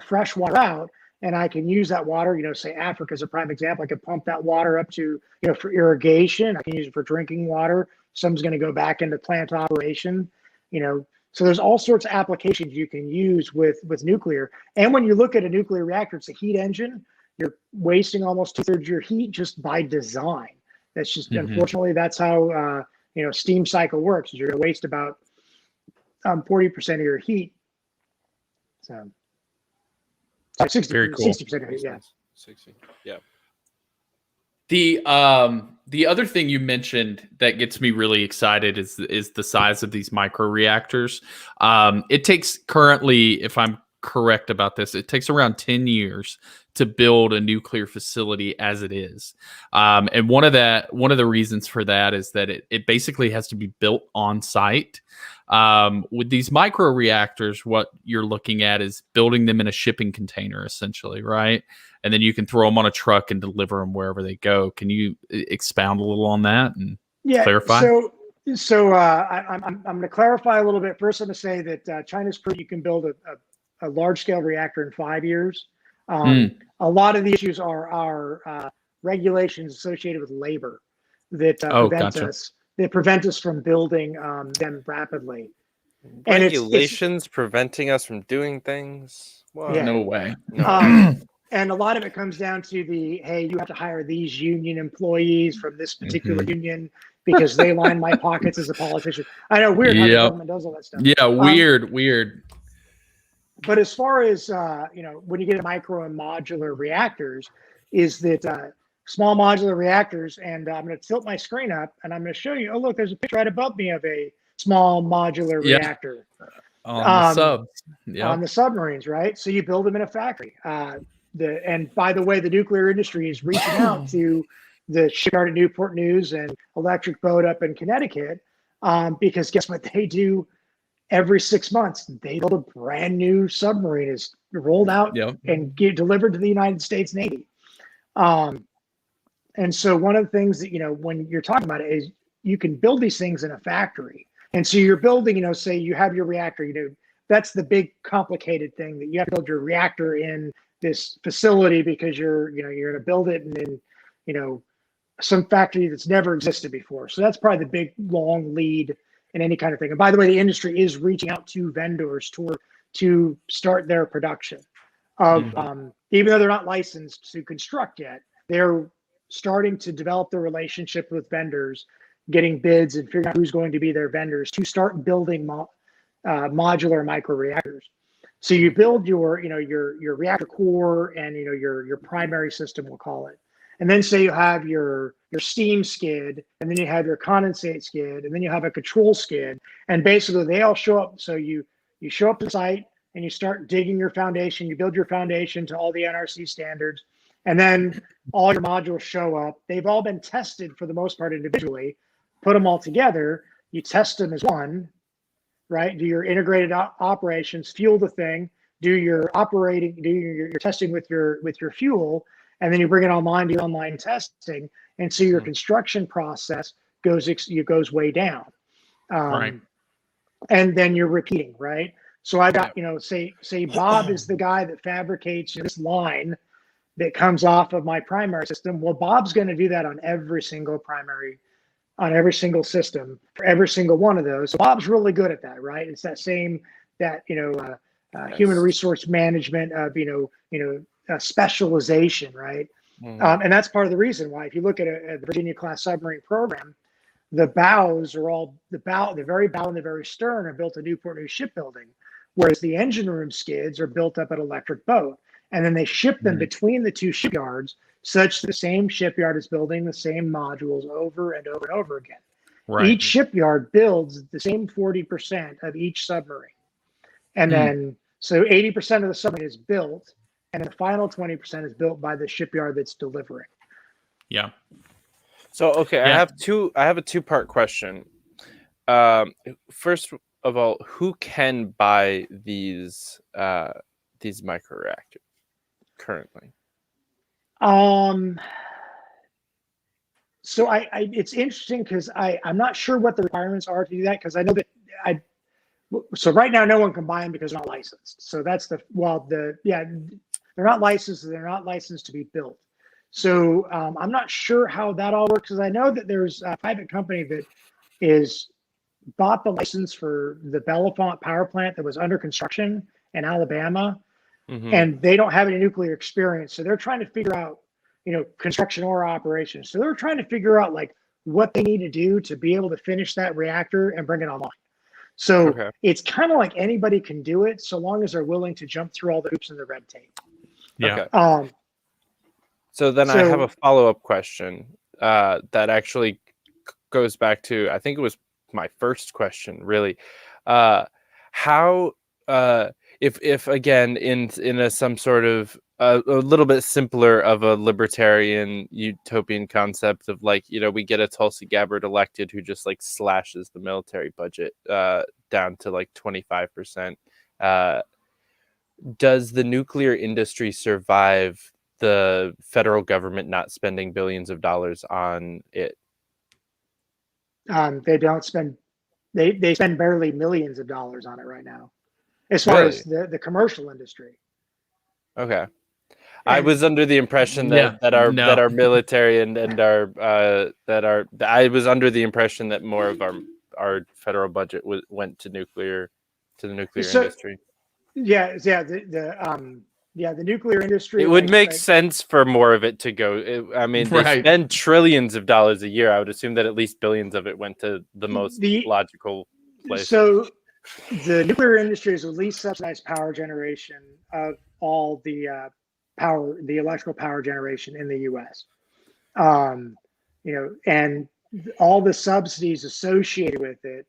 fresh water out, and I can use that water. Say Africa is a prime example. I could pump that water up to for irrigation. I can use it for drinking water. Some's going to go back into plant operation. So there's all sorts of applications you can use with nuclear. And when you look at a nuclear reactor, it's a heat engine. You're wasting almost 2/3 of your heat just by design. That's just unfortunately that's how steam cycle works. You're going to waste about 40% of your heat. So 60%. Very cool. 60% of it, yeah. 60. Yeah. The other thing you mentioned that gets me really excited is the size of these micro reactors. It takes currently, if I'm correct about this, it takes around 10 years to build a nuclear facility as it is. And one of the reasons for that is that it basically has to be built on site. With these micro reactors, what you're looking at is building them in a shipping container, essentially, right? And then you can throw them on a truck and deliver them wherever they go. Can you expound a little on that and clarify? So I'm going to clarify a little bit. First, I'm going to say that China's proved you can build a large scale reactor in 5 years. A lot of the issues are regulations associated with labor that prevent us from building them rapidly. Regulations and preventing us from doing things? Well, yeah. No way. No. And a lot of it comes down to hey, you have to hire these union employees from this particular union because they line my pockets as a politician. I know, weird how the government does all that stuff. Yeah, weird. But as far as, when you get micro and modular reactors, is that small modular reactors, and I'm going to tilt my screen up, and I'm going to show you, oh, look, there's a picture right above me of a small modular reactor. On the subs. On the submarines, right? So you build them in a factory. And by the way, the nuclear industry is reaching out to the shipyard at Newport News and Electric Boat up in Connecticut, because guess what they do? Every 6 months, they build a brand new submarine, is rolled out and delivered to the United States Navy. And so one of the things that, when you're talking about it is you can build these things in a factory. And so you're building, say you have your reactor, that's the big complicated thing, that you have to build your reactor in this facility because you're going to build it in some factory that's never existed before. So that's probably the big long lead in any kind of thing. And by the way, the industry is reaching out to vendors to start their production of, even though they're not licensed to construct yet, they're starting to develop the relationship with vendors, getting bids and figuring out who's going to be their vendors to start building modular micro reactors. So you build your reactor core and your primary system, we'll call it. And then say you have your steam skid, and then you have your condensate skid, and then you have a control skid, and basically they all show up. So you show up to site and you start digging your foundation, you build your foundation to all the NRC standards, and then all your modules show up. They've all been tested for the most part individually, put them all together, you test them as one, right? Do your integrated operations, fuel the thing, do your testing with your fuel, and then you bring it online, do online testing, and so your construction process goes way down. Right. And then you're repeating, right? So I got, say Bob is the guy that fabricates this line that comes off of my primary system. Well, Bob's going to do that on every single system for every single one of those. So Bob's really good at that, right? It's that same, human resource management of, specialization, right? And that's part of the reason why, if you look at the Virginia class submarine program, the bows are all the very bow and the very stern are built at Newport News Shipbuilding, whereas the engine room skids are built up at Electric Boat. And then they ship them between the two shipyards, such that the same shipyard is building the same modules over and over and over again. Right. Each shipyard builds the same 40% of each submarine. And then, so 80% of the submarine is built, and the final 20% is built by the shipyard that's delivering. Yeah. So, okay, I have a two-part question. First of all, who can buy these micro reactors So it's interesting because I'm not sure what the requirements are to do that, because I know that so right now no one can buy them because they're not licensed. So that's they're not licensed. They're not licensed to be built. So I'm not sure how that all works, because I know that there's a private company that is bought the license for the Bellefonte power plant that was under construction in Alabama, and they don't have any nuclear experience. So they're trying to figure out, construction or operations. So they're trying to figure out like what they need to do to be able to finish that reactor and bring it online. So it's kind of like anybody can do it, so long as they're willing to jump through all the hoops and the red tape. Yeah. Okay. So I have a follow-up question that actually goes back to, I think it was my first question, really. How, if again, in a some sort of a little bit simpler of a libertarian utopian concept of like, we get a Tulsi Gabbard elected who just like slashes the military budget down to like 25%. Does the nuclear industry survive the federal government not spending billions of dollars on it? They don't spend, they spend barely millions of dollars on it right now, as far as the commercial industry. Okay. I was under the impression that our military I was under the impression that more of our federal budget went to the nuclear industry. The nuclear industry. It would make sense for more of it to go. They spend trillions of dollars a year. I would assume that at least billions of it went to the most logical place. So the nuclear industry is the least subsidized power generation of all the electrical power generation in the U.S. And all the subsidies associated with it.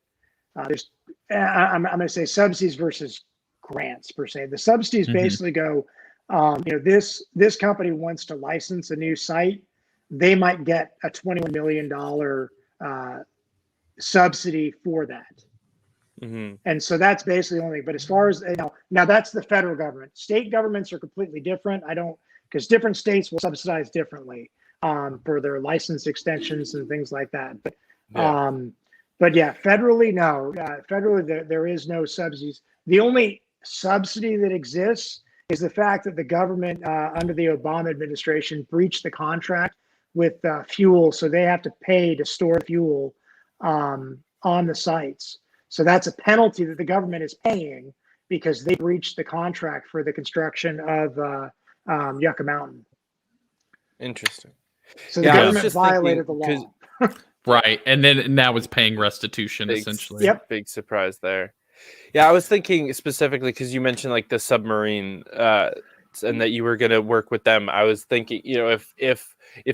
I'm going to say subsidies versus grants per se. The subsidies basically go, this company wants to license a new site. They might get a $21 million subsidy for that. And so that's basically the only thing. But as far as now that's the federal government. State governments are completely different. Because different states will subsidize differently for their license extensions and things like that. But federally, no. Federally, there is no subsidies. The only subsidy that exists is the fact that the government under the Obama administration breached the contract with fuel, so they have to pay to store fuel on the sites. So that's a penalty that the government is paying because they breached the contract for the construction of Yucca Mountain. Interesting. So the government violated the law. Right. And then now it's paying restitution, essentially. Yep. Big surprise there. Yeah, I was thinking specifically because you mentioned like the submarine and that you were going to work with them. I was thinking, if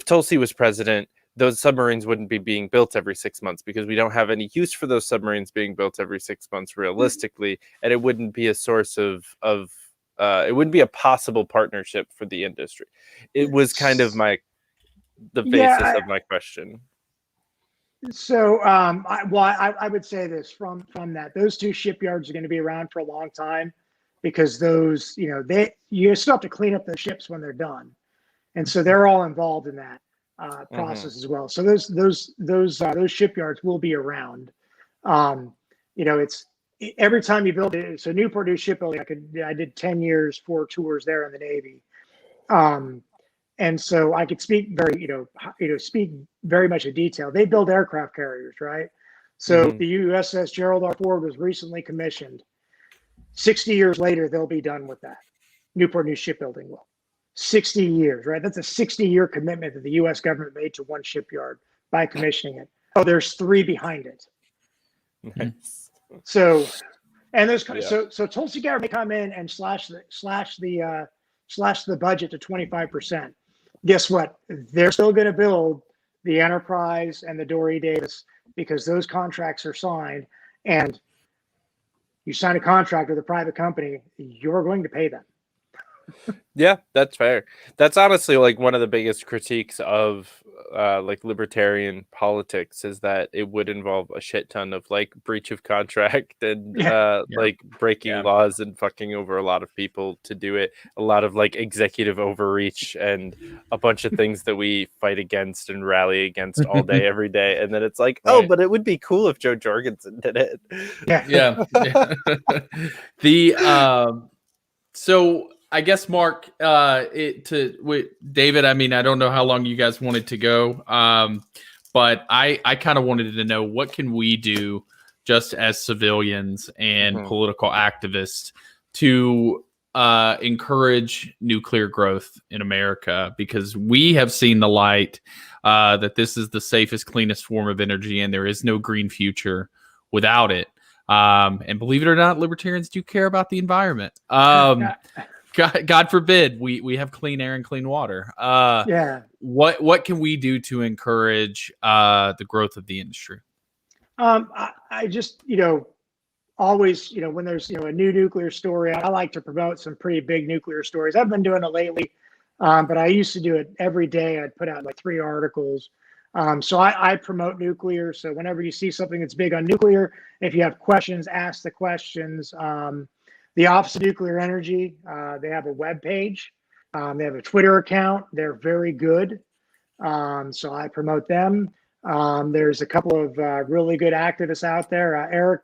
Tulsi was president, those submarines wouldn't be being built every 6 months because we don't have any use for those submarines being built every 6 months realistically. And it wouldn't be a source of it wouldn't be a possible partnership for the industry. It was kind of the basis of my question. So, I would say this from that, those two shipyards are going to be around for a long time because those, you still have to clean up the ships when they're done. And so they're all involved in that process as well. So those shipyards will be around. It's every time you build it. So Newport News Shipbuilding, I did 10 years, 4 tours there in the Navy. And so I could speak very much in detail. They build aircraft carriers, right? So the USS Gerald R. Ford was recently commissioned. 60 years later, they'll be done with that. Newport News Shipbuilding will. 60 years, right? That's a 60-year commitment that the U.S. government made to one shipyard by commissioning it. Oh, there's 3 behind it. Nice. So Tulsi Gabbard may come in and slash the budget to 25%. Guess what? They're still going to build the Enterprise and the Dory Davis because those contracts are signed, and you sign a contract with a private company, you're going to pay them. Yeah, that's fair. That's honestly like one of the biggest critiques of like libertarian politics is that it would involve a shit ton of like breach of contract and like breaking laws and fucking over a lot of people to do it. A lot of like executive overreach and a bunch of things that we fight against and rally against all day, every day. And then it's like, oh, but it would be cool if Joe Jorgensen did it. Yeah. So I guess Mark, with David, I mean, I don't know how long you guys wanted to go, but I kind of wanted to know, what can we do just as civilians and political activists to encourage nuclear growth in America? Because we have seen the light that this is the safest, cleanest form of energy, and there is no green future without it. And believe it or not, libertarians do care about the environment. God forbid we have clean air and clean water. What can we do to encourage the growth of the industry? I just, always, when there's, a new nuclear story, I like to promote some pretty big nuclear stories. I've been doing it lately, but I used to do it every day. I'd put out like 3 articles. So I promote nuclear. So whenever you see something that's big on nuclear, if you have questions, ask the questions. The Office of Nuclear Energy, they have a web page. They have a Twitter account. They're very good. So I promote them. There's a couple of really good activists out there. Eric,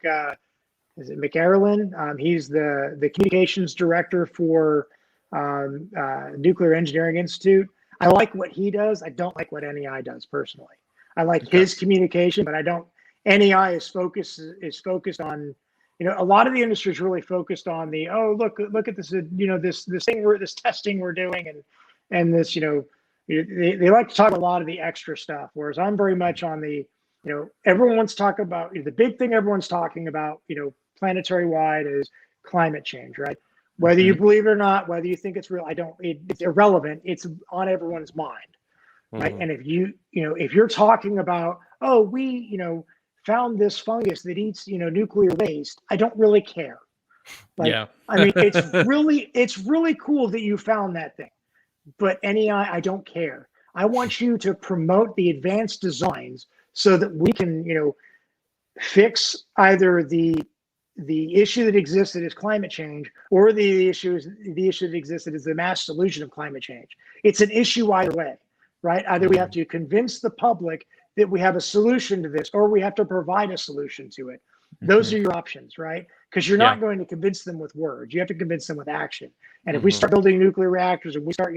is it McErlin? He's the communications director for Nuclear Engineering Institute. I like what he does. I don't like what NEI does personally. I like his communication, but I don't. NEI is focused on, a lot of the industry is really focused on the, look at this, this testing we're doing, and this, they like to talk a lot of the extra stuff. Whereas I'm very much on the, everyone wants to talk about the big thing everyone's talking about, planetary wide is climate change, right? Whether you believe it or not, whether you think it's real, it's irrelevant. It's on everyone's mind, right? And if if you're talking about, we, found this fungus that eats, nuclear waste, I don't really care. I mean, it's really cool that you found that thing, but NEI, I don't care. I want you to promote the advanced designs so that we can, fix either the issue that exists that is climate change, or the issue that exists that is the mass solution of climate change. It's an issue either way, right? Either we have to convince the public that we have a solution to this, or we have to provide a solution to it. Those are your options, right? Because you're not going to convince them with words. You have to convince them with action. And if we start building nuclear reactors, and we start,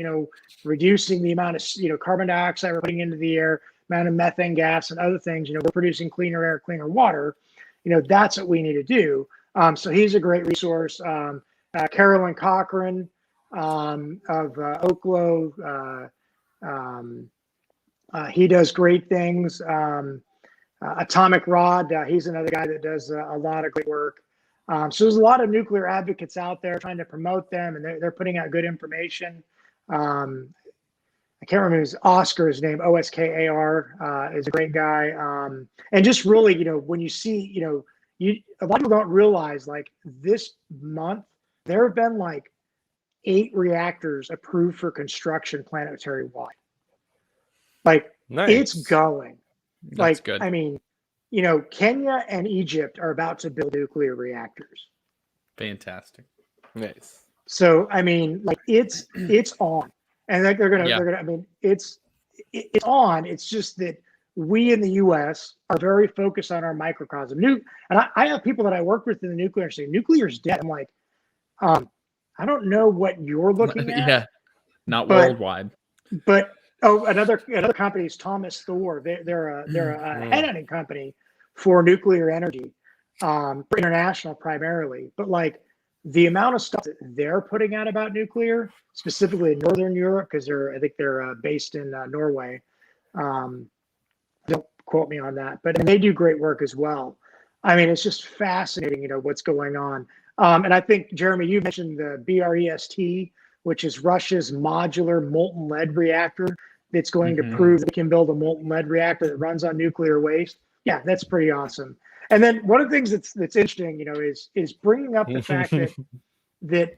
reducing the amount of, carbon dioxide we're putting into the air, amount of methane gas and other things, we're producing cleaner air, cleaner water, that's what we need to do. So he's a great resource. Carolyn Cochran of Oklo, he does great things. Atomic Rod, he's another guy that does a lot of great work. So there's a lot of nuclear advocates out there trying to promote them, and they're putting out good information. I can't remember Oscar's name, Oskar, is a great guy. And just really, when you see, a lot of people don't realize, like, this month, there have been like 8 reactors approved for construction planetary wide. Like, it's going. That's good. I mean, Kenya and Egypt are about to build nuclear reactors. Fantastic. Nice. So, I mean, like, it's on. And they're gonna, I mean, it's on. It's just that we in the U.S. are very focused on our microcosm. And I have people that I work with in the nuclear industry. Nuclear's dead. I'm like, I don't know what you're looking at. Not worldwide. But another company is Thomas Thor. They're a headhunting company for nuclear energy, for international primarily. But like, the amount of stuff that they're putting out about nuclear, specifically in Northern Europe, because I think they're based in Norway. Don't quote me on that, but they do great work as well. I mean, it's just fascinating, what's going on. And I think, Jeremy, you mentioned the BREST, which is Russia's modular molten lead reactor that's going to prove that we can build a molten lead reactor that runs on nuclear waste. Yeah, that's pretty awesome. And then one of the things that's interesting, is bringing up the fact that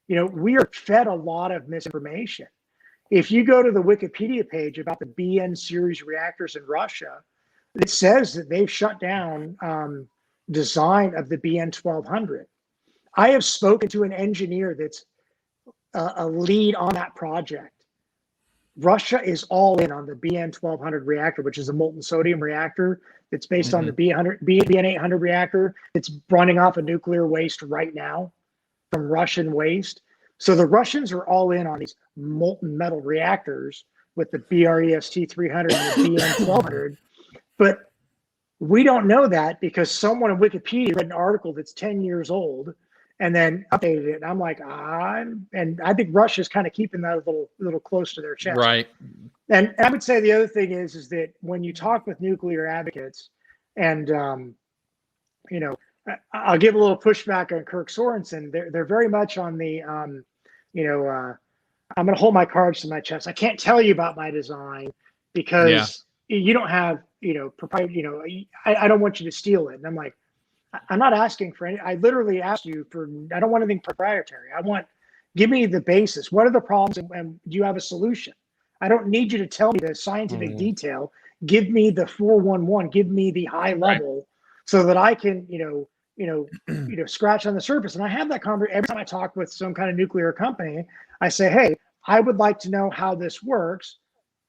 we are fed a lot of misinformation. If you go to the Wikipedia page about the BN series reactors in Russia, it says that they've shut down design of the BN 1200. I have spoken to an engineer that's a lead on that project. Russia is all in on the BN 1200 reactor, which is a molten sodium reactor that's based on the BN 800 reactor. It's running off of nuclear waste right now from Russian waste. So the Russians are all in on these molten metal reactors with the BREST 300 and the BN 1200. But we don't know that because someone in Wikipedia read an article that's 10 years old and then updated it. And I'm like, and I think Russia's kind of keeping that a little close to their chest. Right. And I would say the other thing is that when you talk with nuclear advocates, and I'll give a little pushback on Kirk Sorensen. They're very much on the I'm going to hold my cards to my chest. I can't tell you about my design because you don't have proprietary. I don't want you to steal it. And I'm like, I'm not asking for any. I literally asked you for. I don't want anything proprietary. Give me the basis. What are the problems, and do you have a solution? I don't need you to tell me the scientific detail. Give me the 411. Give me the high level, so that I can, scratch on the surface. And I have that conversation every time I talk with some kind of nuclear company. I say, hey, I would like to know how this works.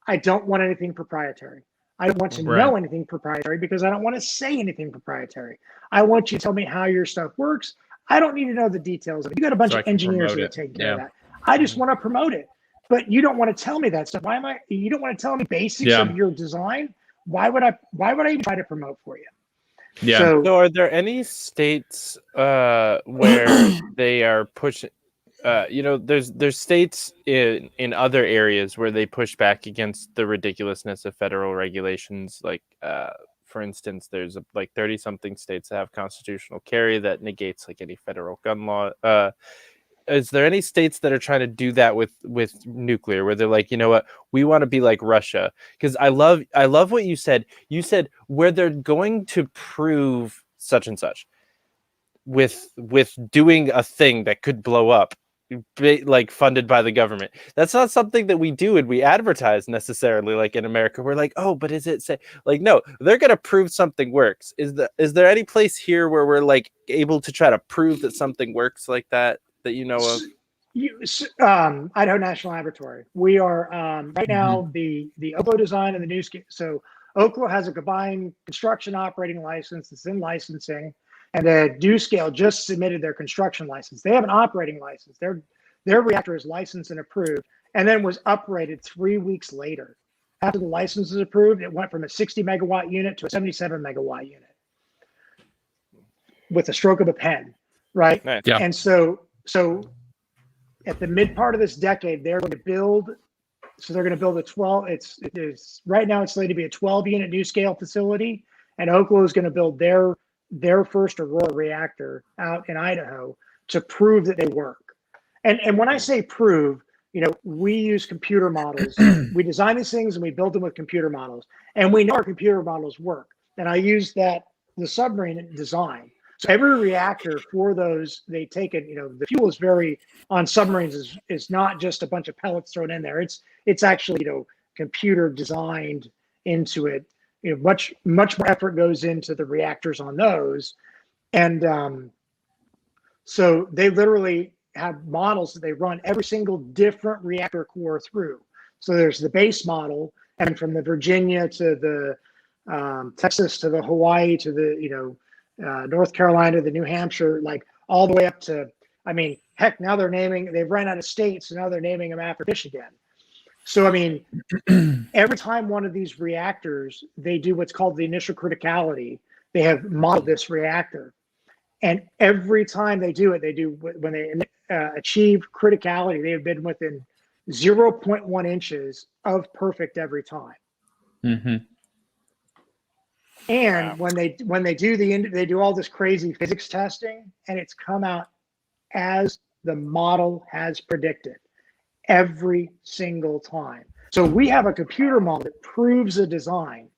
I don't want anything proprietary. I don't want to know anything proprietary because I don't want to say anything proprietary. I want you to tell me how your stuff works. I don't need to know the details of it. You got a bunch of engineers that are taking care of that. I just want to promote it. But you don't want to tell me that stuff. You don't want to tell me basics of your design. Why would I even try to promote for you? Yeah. So are there any states where they are pushing? There's states in other areas where they push back against the ridiculousness of federal regulations. Like, for instance, there's 30-something states that have constitutional carry that negates like any federal gun law. Is there any states that are trying to do that with nuclear, where they're like, you know what, we want to be like Russia? Because I love what you said. You said where they're going to prove such and such with doing a thing that could blow up, like funded by the government. That's not something that we do and we advertise necessarily. Like in America, we're like, oh, but is it say like, no, they're gonna prove something works. Is there any place here where we're like able to try to prove that something works like that you know of? Idaho National Laboratory. We are right now the Oklo design and the new scale. So Oklo has a combined construction operating license that's in licensing, and the NuScale just submitted their construction license. They have an operating license. Their reactor is licensed and approved, and then was uprated 3 weeks later. After the license was approved, it went from a 60 megawatt unit to a 77 megawatt unit with a stroke of a pen, right? Nice. Yeah. And so at the mid part of this decade, they're going to build. So they're going to build a 12. It is right now it's slated to be a 12-unit NuScale facility, and Oklo is going to build their first Aurora reactor out in Idaho to prove that they work. And when I say prove, we use computer models. We design these things and we build them with computer models, and we know our computer models work. And I use the submarine design. So every reactor for those, they take it, the fuel is very, on submarines is not just a bunch of pellets thrown in there. It's actually, computer designed into it. Much more effort goes into the reactors on those. And so they literally have models that they run every single different reactor core through. So there's the base model, and from the Virginia to the Texas to the Hawaii to the, North Carolina, the New Hampshire, like all the way up to, heck, now they've run out of states, so now they're naming them after fish again. So, every time one of these reactors, they do what's called the initial criticality. They have modeled this reactor. And every time they do it, when they achieve criticality, they have been within 0.1 inches of perfect every time. Mm-hmm. And when they do all this crazy physics testing, and it's come out as the model has predicted every single time. So we have a computer model that proves a design,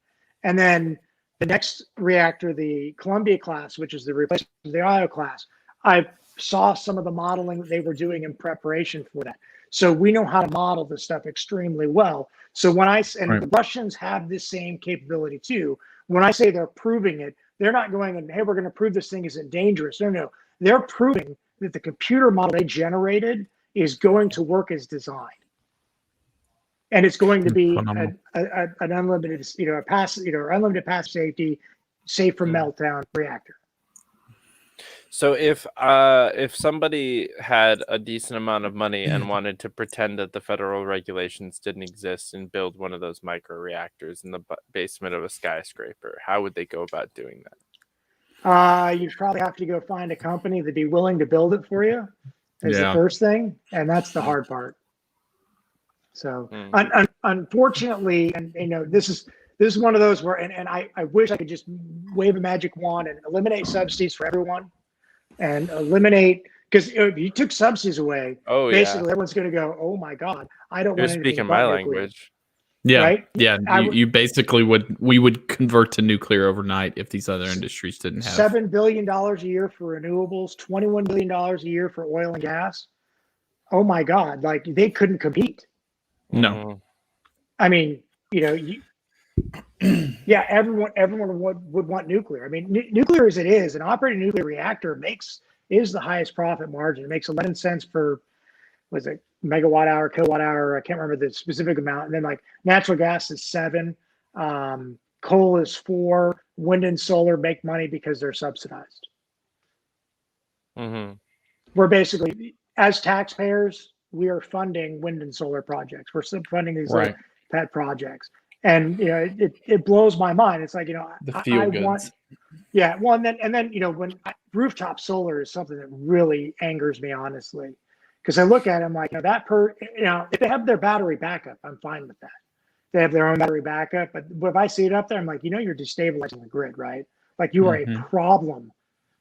and then the next reactor, the Columbia class, which is the replacement of the Io class, I've saw some of the modeling that they were doing in preparation for that. So we know how to model this stuff extremely well. So when the Russians have this same capability too. When I say they're proving it, they're not going and, hey, we're going to prove this thing isn't dangerous. No. They're proving that the computer model they generated is going to work as designed. And it's going to be an unlimited, unlimited passive safety, safe from meltdown reactor. So if somebody had a decent amount of money and wanted to pretend that the federal regulations didn't exist and build one of those micro reactors in the basement of a skyscraper, how would they go about doing that? You'd probably have to go find a company that'd be willing to build it for you. Is the first thing, and that's the hard part. So unfortunately, and this is one of those where, and I wish I could just wave a magic wand and eliminate subsidies for everyone. And eliminate, because if you took subsidies away, basically everyone's going to go, oh my God, I don't want anything. You're speaking my language. Yeah, right? Yeah. You basically we would convert to nuclear overnight if these other industries didn't have $7 billion a year for renewables, $21 billion a year for oil and gas. Oh my God, like they couldn't compete. No, I mean, everyone would want nuclear. I mean, nuclear as it is, an operating nuclear reactor is the highest profit margin. It makes 11 cents per, was it megawatt hour, kilowatt hour? I can't remember the specific amount. And then like natural gas is 7, coal is 4, wind and solar make money because they're subsidized. Mm-hmm. We're basically, as taxpayers, we are funding wind and solar projects. We're funding these pet projects. And it blows my mind. It's like the feel goods. And then when rooftop solar is something that really angers me, honestly, because I look at it, I'm like, if they have their battery backup, I'm fine with that. They have their own battery backup, but if I see it up there, I'm like, you're destabilizing the grid, right? Like you are a problem.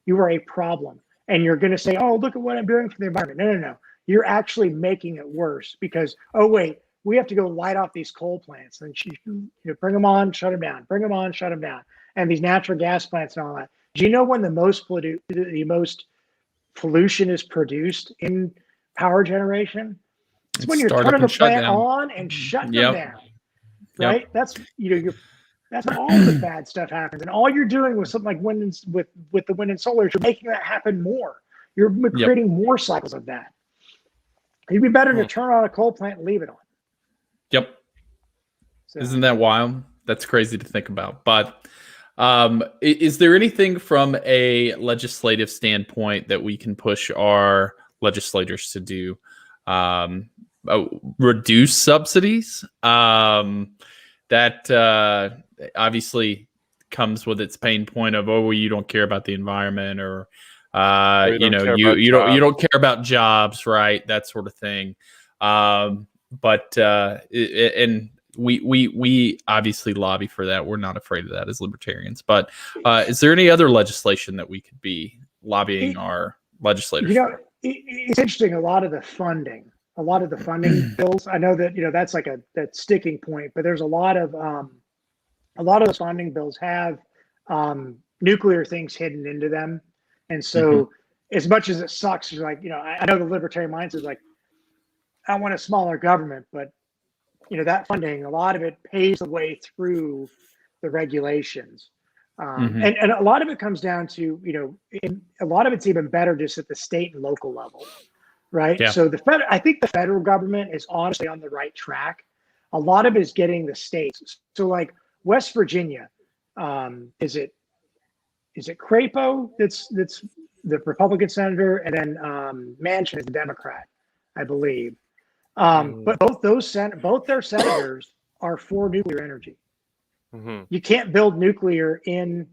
You are a problem, and you're going to say, oh, look at what I'm doing for the environment. No. You're actually making it worse because we have to go light off these coal plants and bring them on, shut them down, bring them on, shut them down. And these natural gas plants and all that. Do you know when the most pollution is produced in power generation? It's when you're turning the plant on and shutting them down, right? Yep. That's that's when all the bad stuff happens. And all you're doing with something like with the wind and solar is you're making that happen more. You're creating more cycles of that. It'd be better to turn on a coal plant and leave it on. Yep. So. Isn't that wild? That's crazy to think about. But is there anything from a legislative standpoint that we can push our legislators to do? Reduce subsidies? That obviously comes with its pain point of, you don't care about the environment, or you don't care about jobs, right? That sort of thing. But and we obviously lobby for that. We're not afraid of that as libertarians. But is there any other legislation that we could be lobbying our legislators? It's interesting. A lot of the funding bills. I know that that's like that sticking point. But there's a lot of those funding bills have nuclear things hidden into them, and so as much as it sucks, you're like, I know the libertarian mindset is like, I want a smaller government, but that funding, a lot of it pays the way through the regulations. And a lot of it comes down to, a lot of it's even better just at the state and local level, right? Yeah. So I think the federal government is honestly on the right track. A lot of it is getting the states. So like West Virginia, is it Crapo that's the Republican senator, and then Manchin is the Democrat, I believe. But both their senators are for nuclear energy. You can't build nuclear in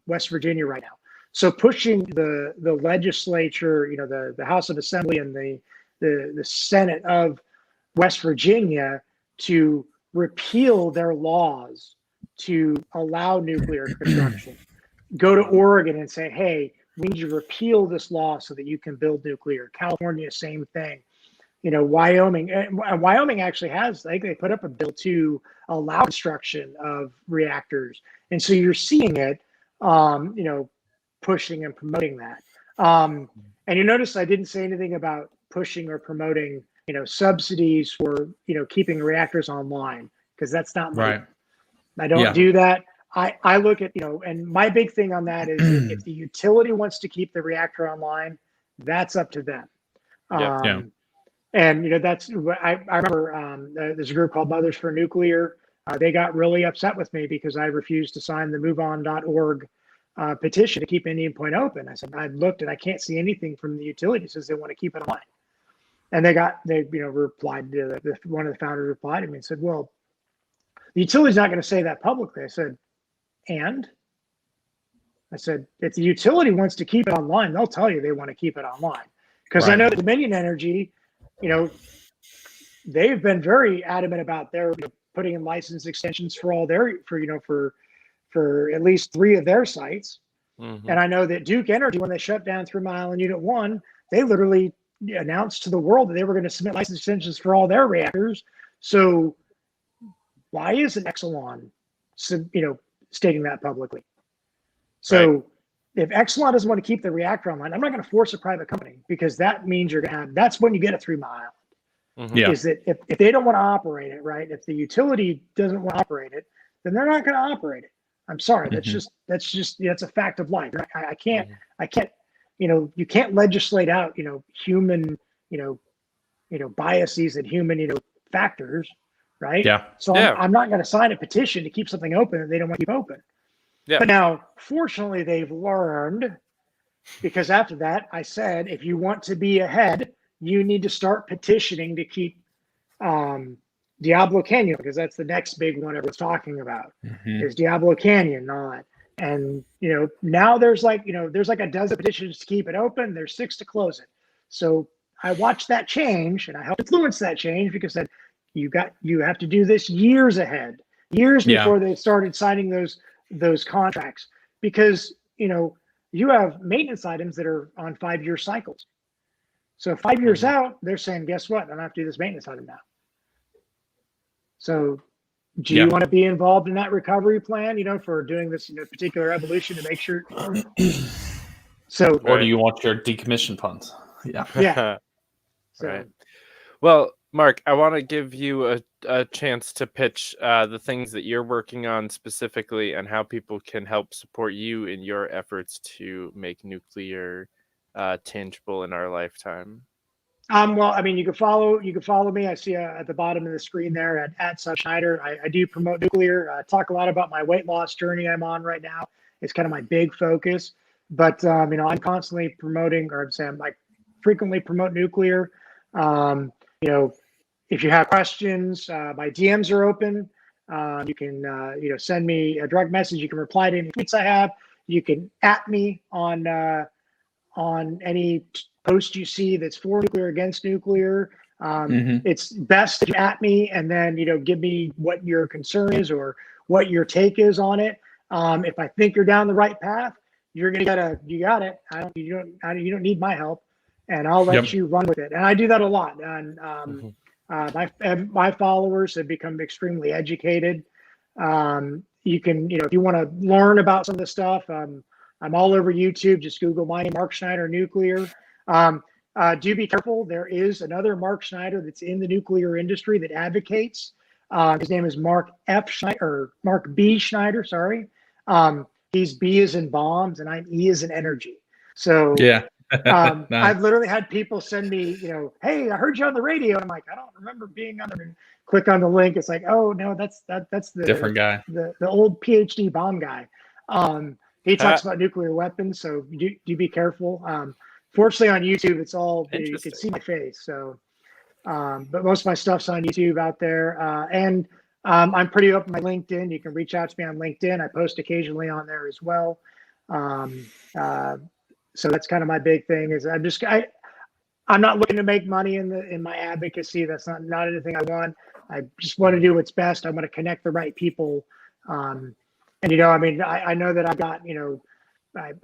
West Virginia right now. So pushing the legislature, the House of Assembly and the Senate of West Virginia to repeal their laws to allow nuclear construction. Go to Oregon and say, hey, we need you to repeal this law so that you can build nuclear. California, same thing. Wyoming actually has, they put up a bill to allow construction of reactors. And so you're seeing it, pushing and promoting that. And you notice I didn't say anything about pushing or promoting, subsidies for, keeping reactors online, because that's not my, Right. I don't do that. I look at, and my big thing on that is if the utility wants to keep the reactor online, that's up to them. And, that's, I remember there's a group called Mothers for Nuclear. They got really upset with me because I refused to sign the moveon.org petition to keep Indian Point open. I said, I looked and I can't see anything from the utility that says they want to keep it online. And they replied to one of the founders replied to me and said, well, the utility's not going to say that publicly. I said, and I said, if the utility wants to keep it online, they'll tell you they want to keep it online. Because I know that Dominion Energy, they've been very adamant about their putting in license extensions for all their for at least 3 of their sites. And I know that Duke Energy, when they shut down 3 Mile and Unit 1, they literally announced to the world that they were going to submit license extensions for all their reactors. So why isn't Exelon, stating that publicly? So if Exelon doesn't want to keep the reactor online, I'm not going to force a private company, because that means you're going to have, that's when you get a 3 Mile. Is that if they don't want to operate it, right? If the utility doesn't want to operate it, then they're not going to operate it. I'm sorry. That's a fact of life. I can't, you can't legislate out, human, biases and human, factors, right? So I'm not going to sign a petition to keep something open that they don't want to keep open. But now, fortunately, they've learned, because after that, I said, if you want to be ahead, you need to start petitioning to keep Diablo Canyon, because that's the next big one everyone's talking about, is Diablo Canyon not. And, now there's like a dozen petitions to keep it open. There's 6 to close it. So I watched that change, and I helped influence that change, because then you have to do this years ahead, before they started signing those contracts, because, you have maintenance items that are on 5-year cycles. So 5 years out, they're saying, guess what? I don't have to do this maintenance item now. So do you want to be involved in that recovery plan, for doing this particular evolution to make sure? So, or do you want your decommission funds? So, right. Well, Mark, I want to give you a chance to pitch the things that you're working on specifically, and how people can help support you in your efforts to make nuclear tangible in our lifetime. Well, you can follow me. I see at the bottom of the screen there at Schneider. I do promote nuclear. Talk a lot about my weight loss journey I'm on right now. It's kind of my big focus. But I'm constantly promoting, or I frequently promote nuclear. If you have questions, my DMs are open. You can send me a direct message. You can reply to any tweets I have. You can @ me on any post you see that's for nuclear, against nuclear. It's best to @ me, and then give me what your concern is or what your take is on it. If I think you're down the right path, you're gonna you got it. You don't need my help, and I'll let you run with it. And I do that a lot. And my followers have become extremely educated. You can if you want to learn about some of the stuff, I'm all over YouTube. Just Google my name, Mark Schneider Nuclear. Do be careful. There is another Mark Schneider that's in the nuclear industry that advocates. His name is Mark F. Schneider, or Mark B. Schneider, sorry. He's B as in bombs, and I'm E as in energy. So nice. I've literally had people send me, hey, I heard you on the radio. And I'm like, I don't remember being on there. And click on the link. It's like, oh no, that's the different guy, the old PhD bomb guy. He talks about nuclear weapons, so do be careful. Fortunately, on YouTube, it's all you can see my face. So, but most of my stuff's on YouTube out there, and I'm pretty open on my LinkedIn. You can reach out to me on LinkedIn. I post occasionally on there as well. So that's kind of my big thing. Is I'm not looking to make money in my advocacy. That's not anything I want. I just want to do what's best. I want to connect the right people. And I know that I've got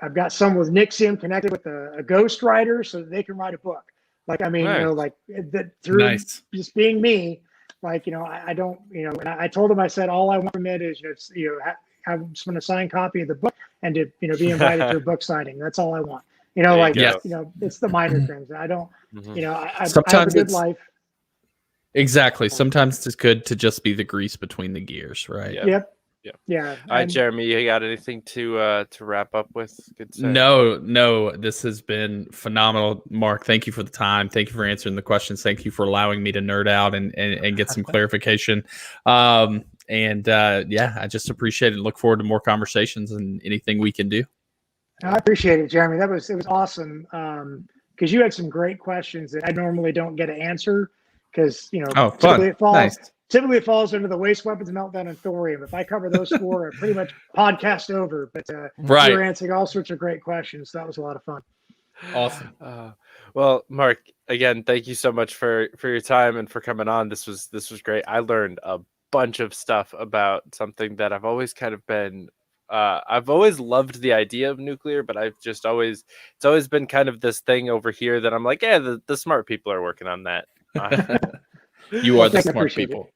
I've got some with Nixium connected with a ghostwriter so that they can write a book. Like Nice. That through Nice. just being me. I don't and I told him, I said, all I want from it is have someone to sign a copy of the book and to be invited to a book signing. That's all I want. You know, There you like, go. you know, it's the minor things. I don't, Mhm. you know, I have a Sometimes good it's life. exactly. Sometimes it's good to just be the grease between the gears, right? Yeah. Yep. Yeah. Yeah. All right, And Jeremy, you got anything to wrap up with? Good sir. No, this has been phenomenal. Mark, thank you for the time. Thank you for answering the questions. Thank you for allowing me to nerd out and get some clarification. Yeah, I just appreciate it and look forward to more conversations and anything we can do. I appreciate it, Jeremy. It was awesome. Because you had some great questions that I normally don't get to answer because, you know, Oh, fun. Nice. Typically, it falls under the waste weapons, meltdown, and thorium. If I cover those four, I pretty much podcast over. But Right. you were answering all sorts of great questions. So that was a lot of fun. Awesome. Well, Mark, again, thank you so much for your time and for coming on. This was great. I learned a bunch of stuff about something that I've always kind of been. I've always loved the idea of nuclear, but it's always been kind of this thing over here that I'm like, yeah, the smart people are working on that. You are the Thank you, smart appreciate it. people.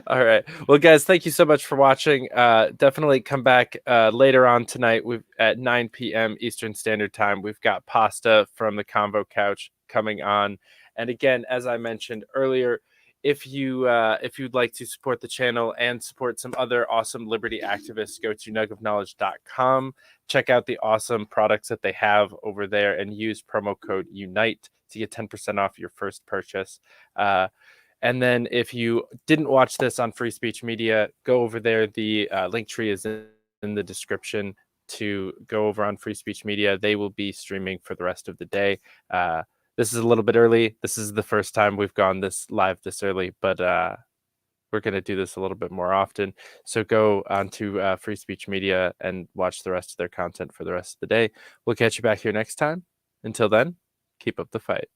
All right. Well, guys, thank you so much for watching. Definitely come back later on tonight. We've at 9 p.m. Eastern Standard Time. We've got Pasta from the Convo Couch coming on. And again, as I mentioned earlier, if you'd like to support the channel and support some other awesome liberty activists, go to nugofknowledge.com. Check out the awesome products that they have over there and use promo code UNITE to get 10% off your first purchase. And then if you didn't watch this on Free Speech Media, go over there. The link tree is in the description to go over on Free Speech Media. They will be streaming for the rest of the day. This is a little bit early. This is the first time we've gone this live this early, but we're going to do this a little bit more often. So go onto Free Speech Media and watch the rest of their content for the rest of the day. We'll catch you back here next time. Until then, keep up the fight.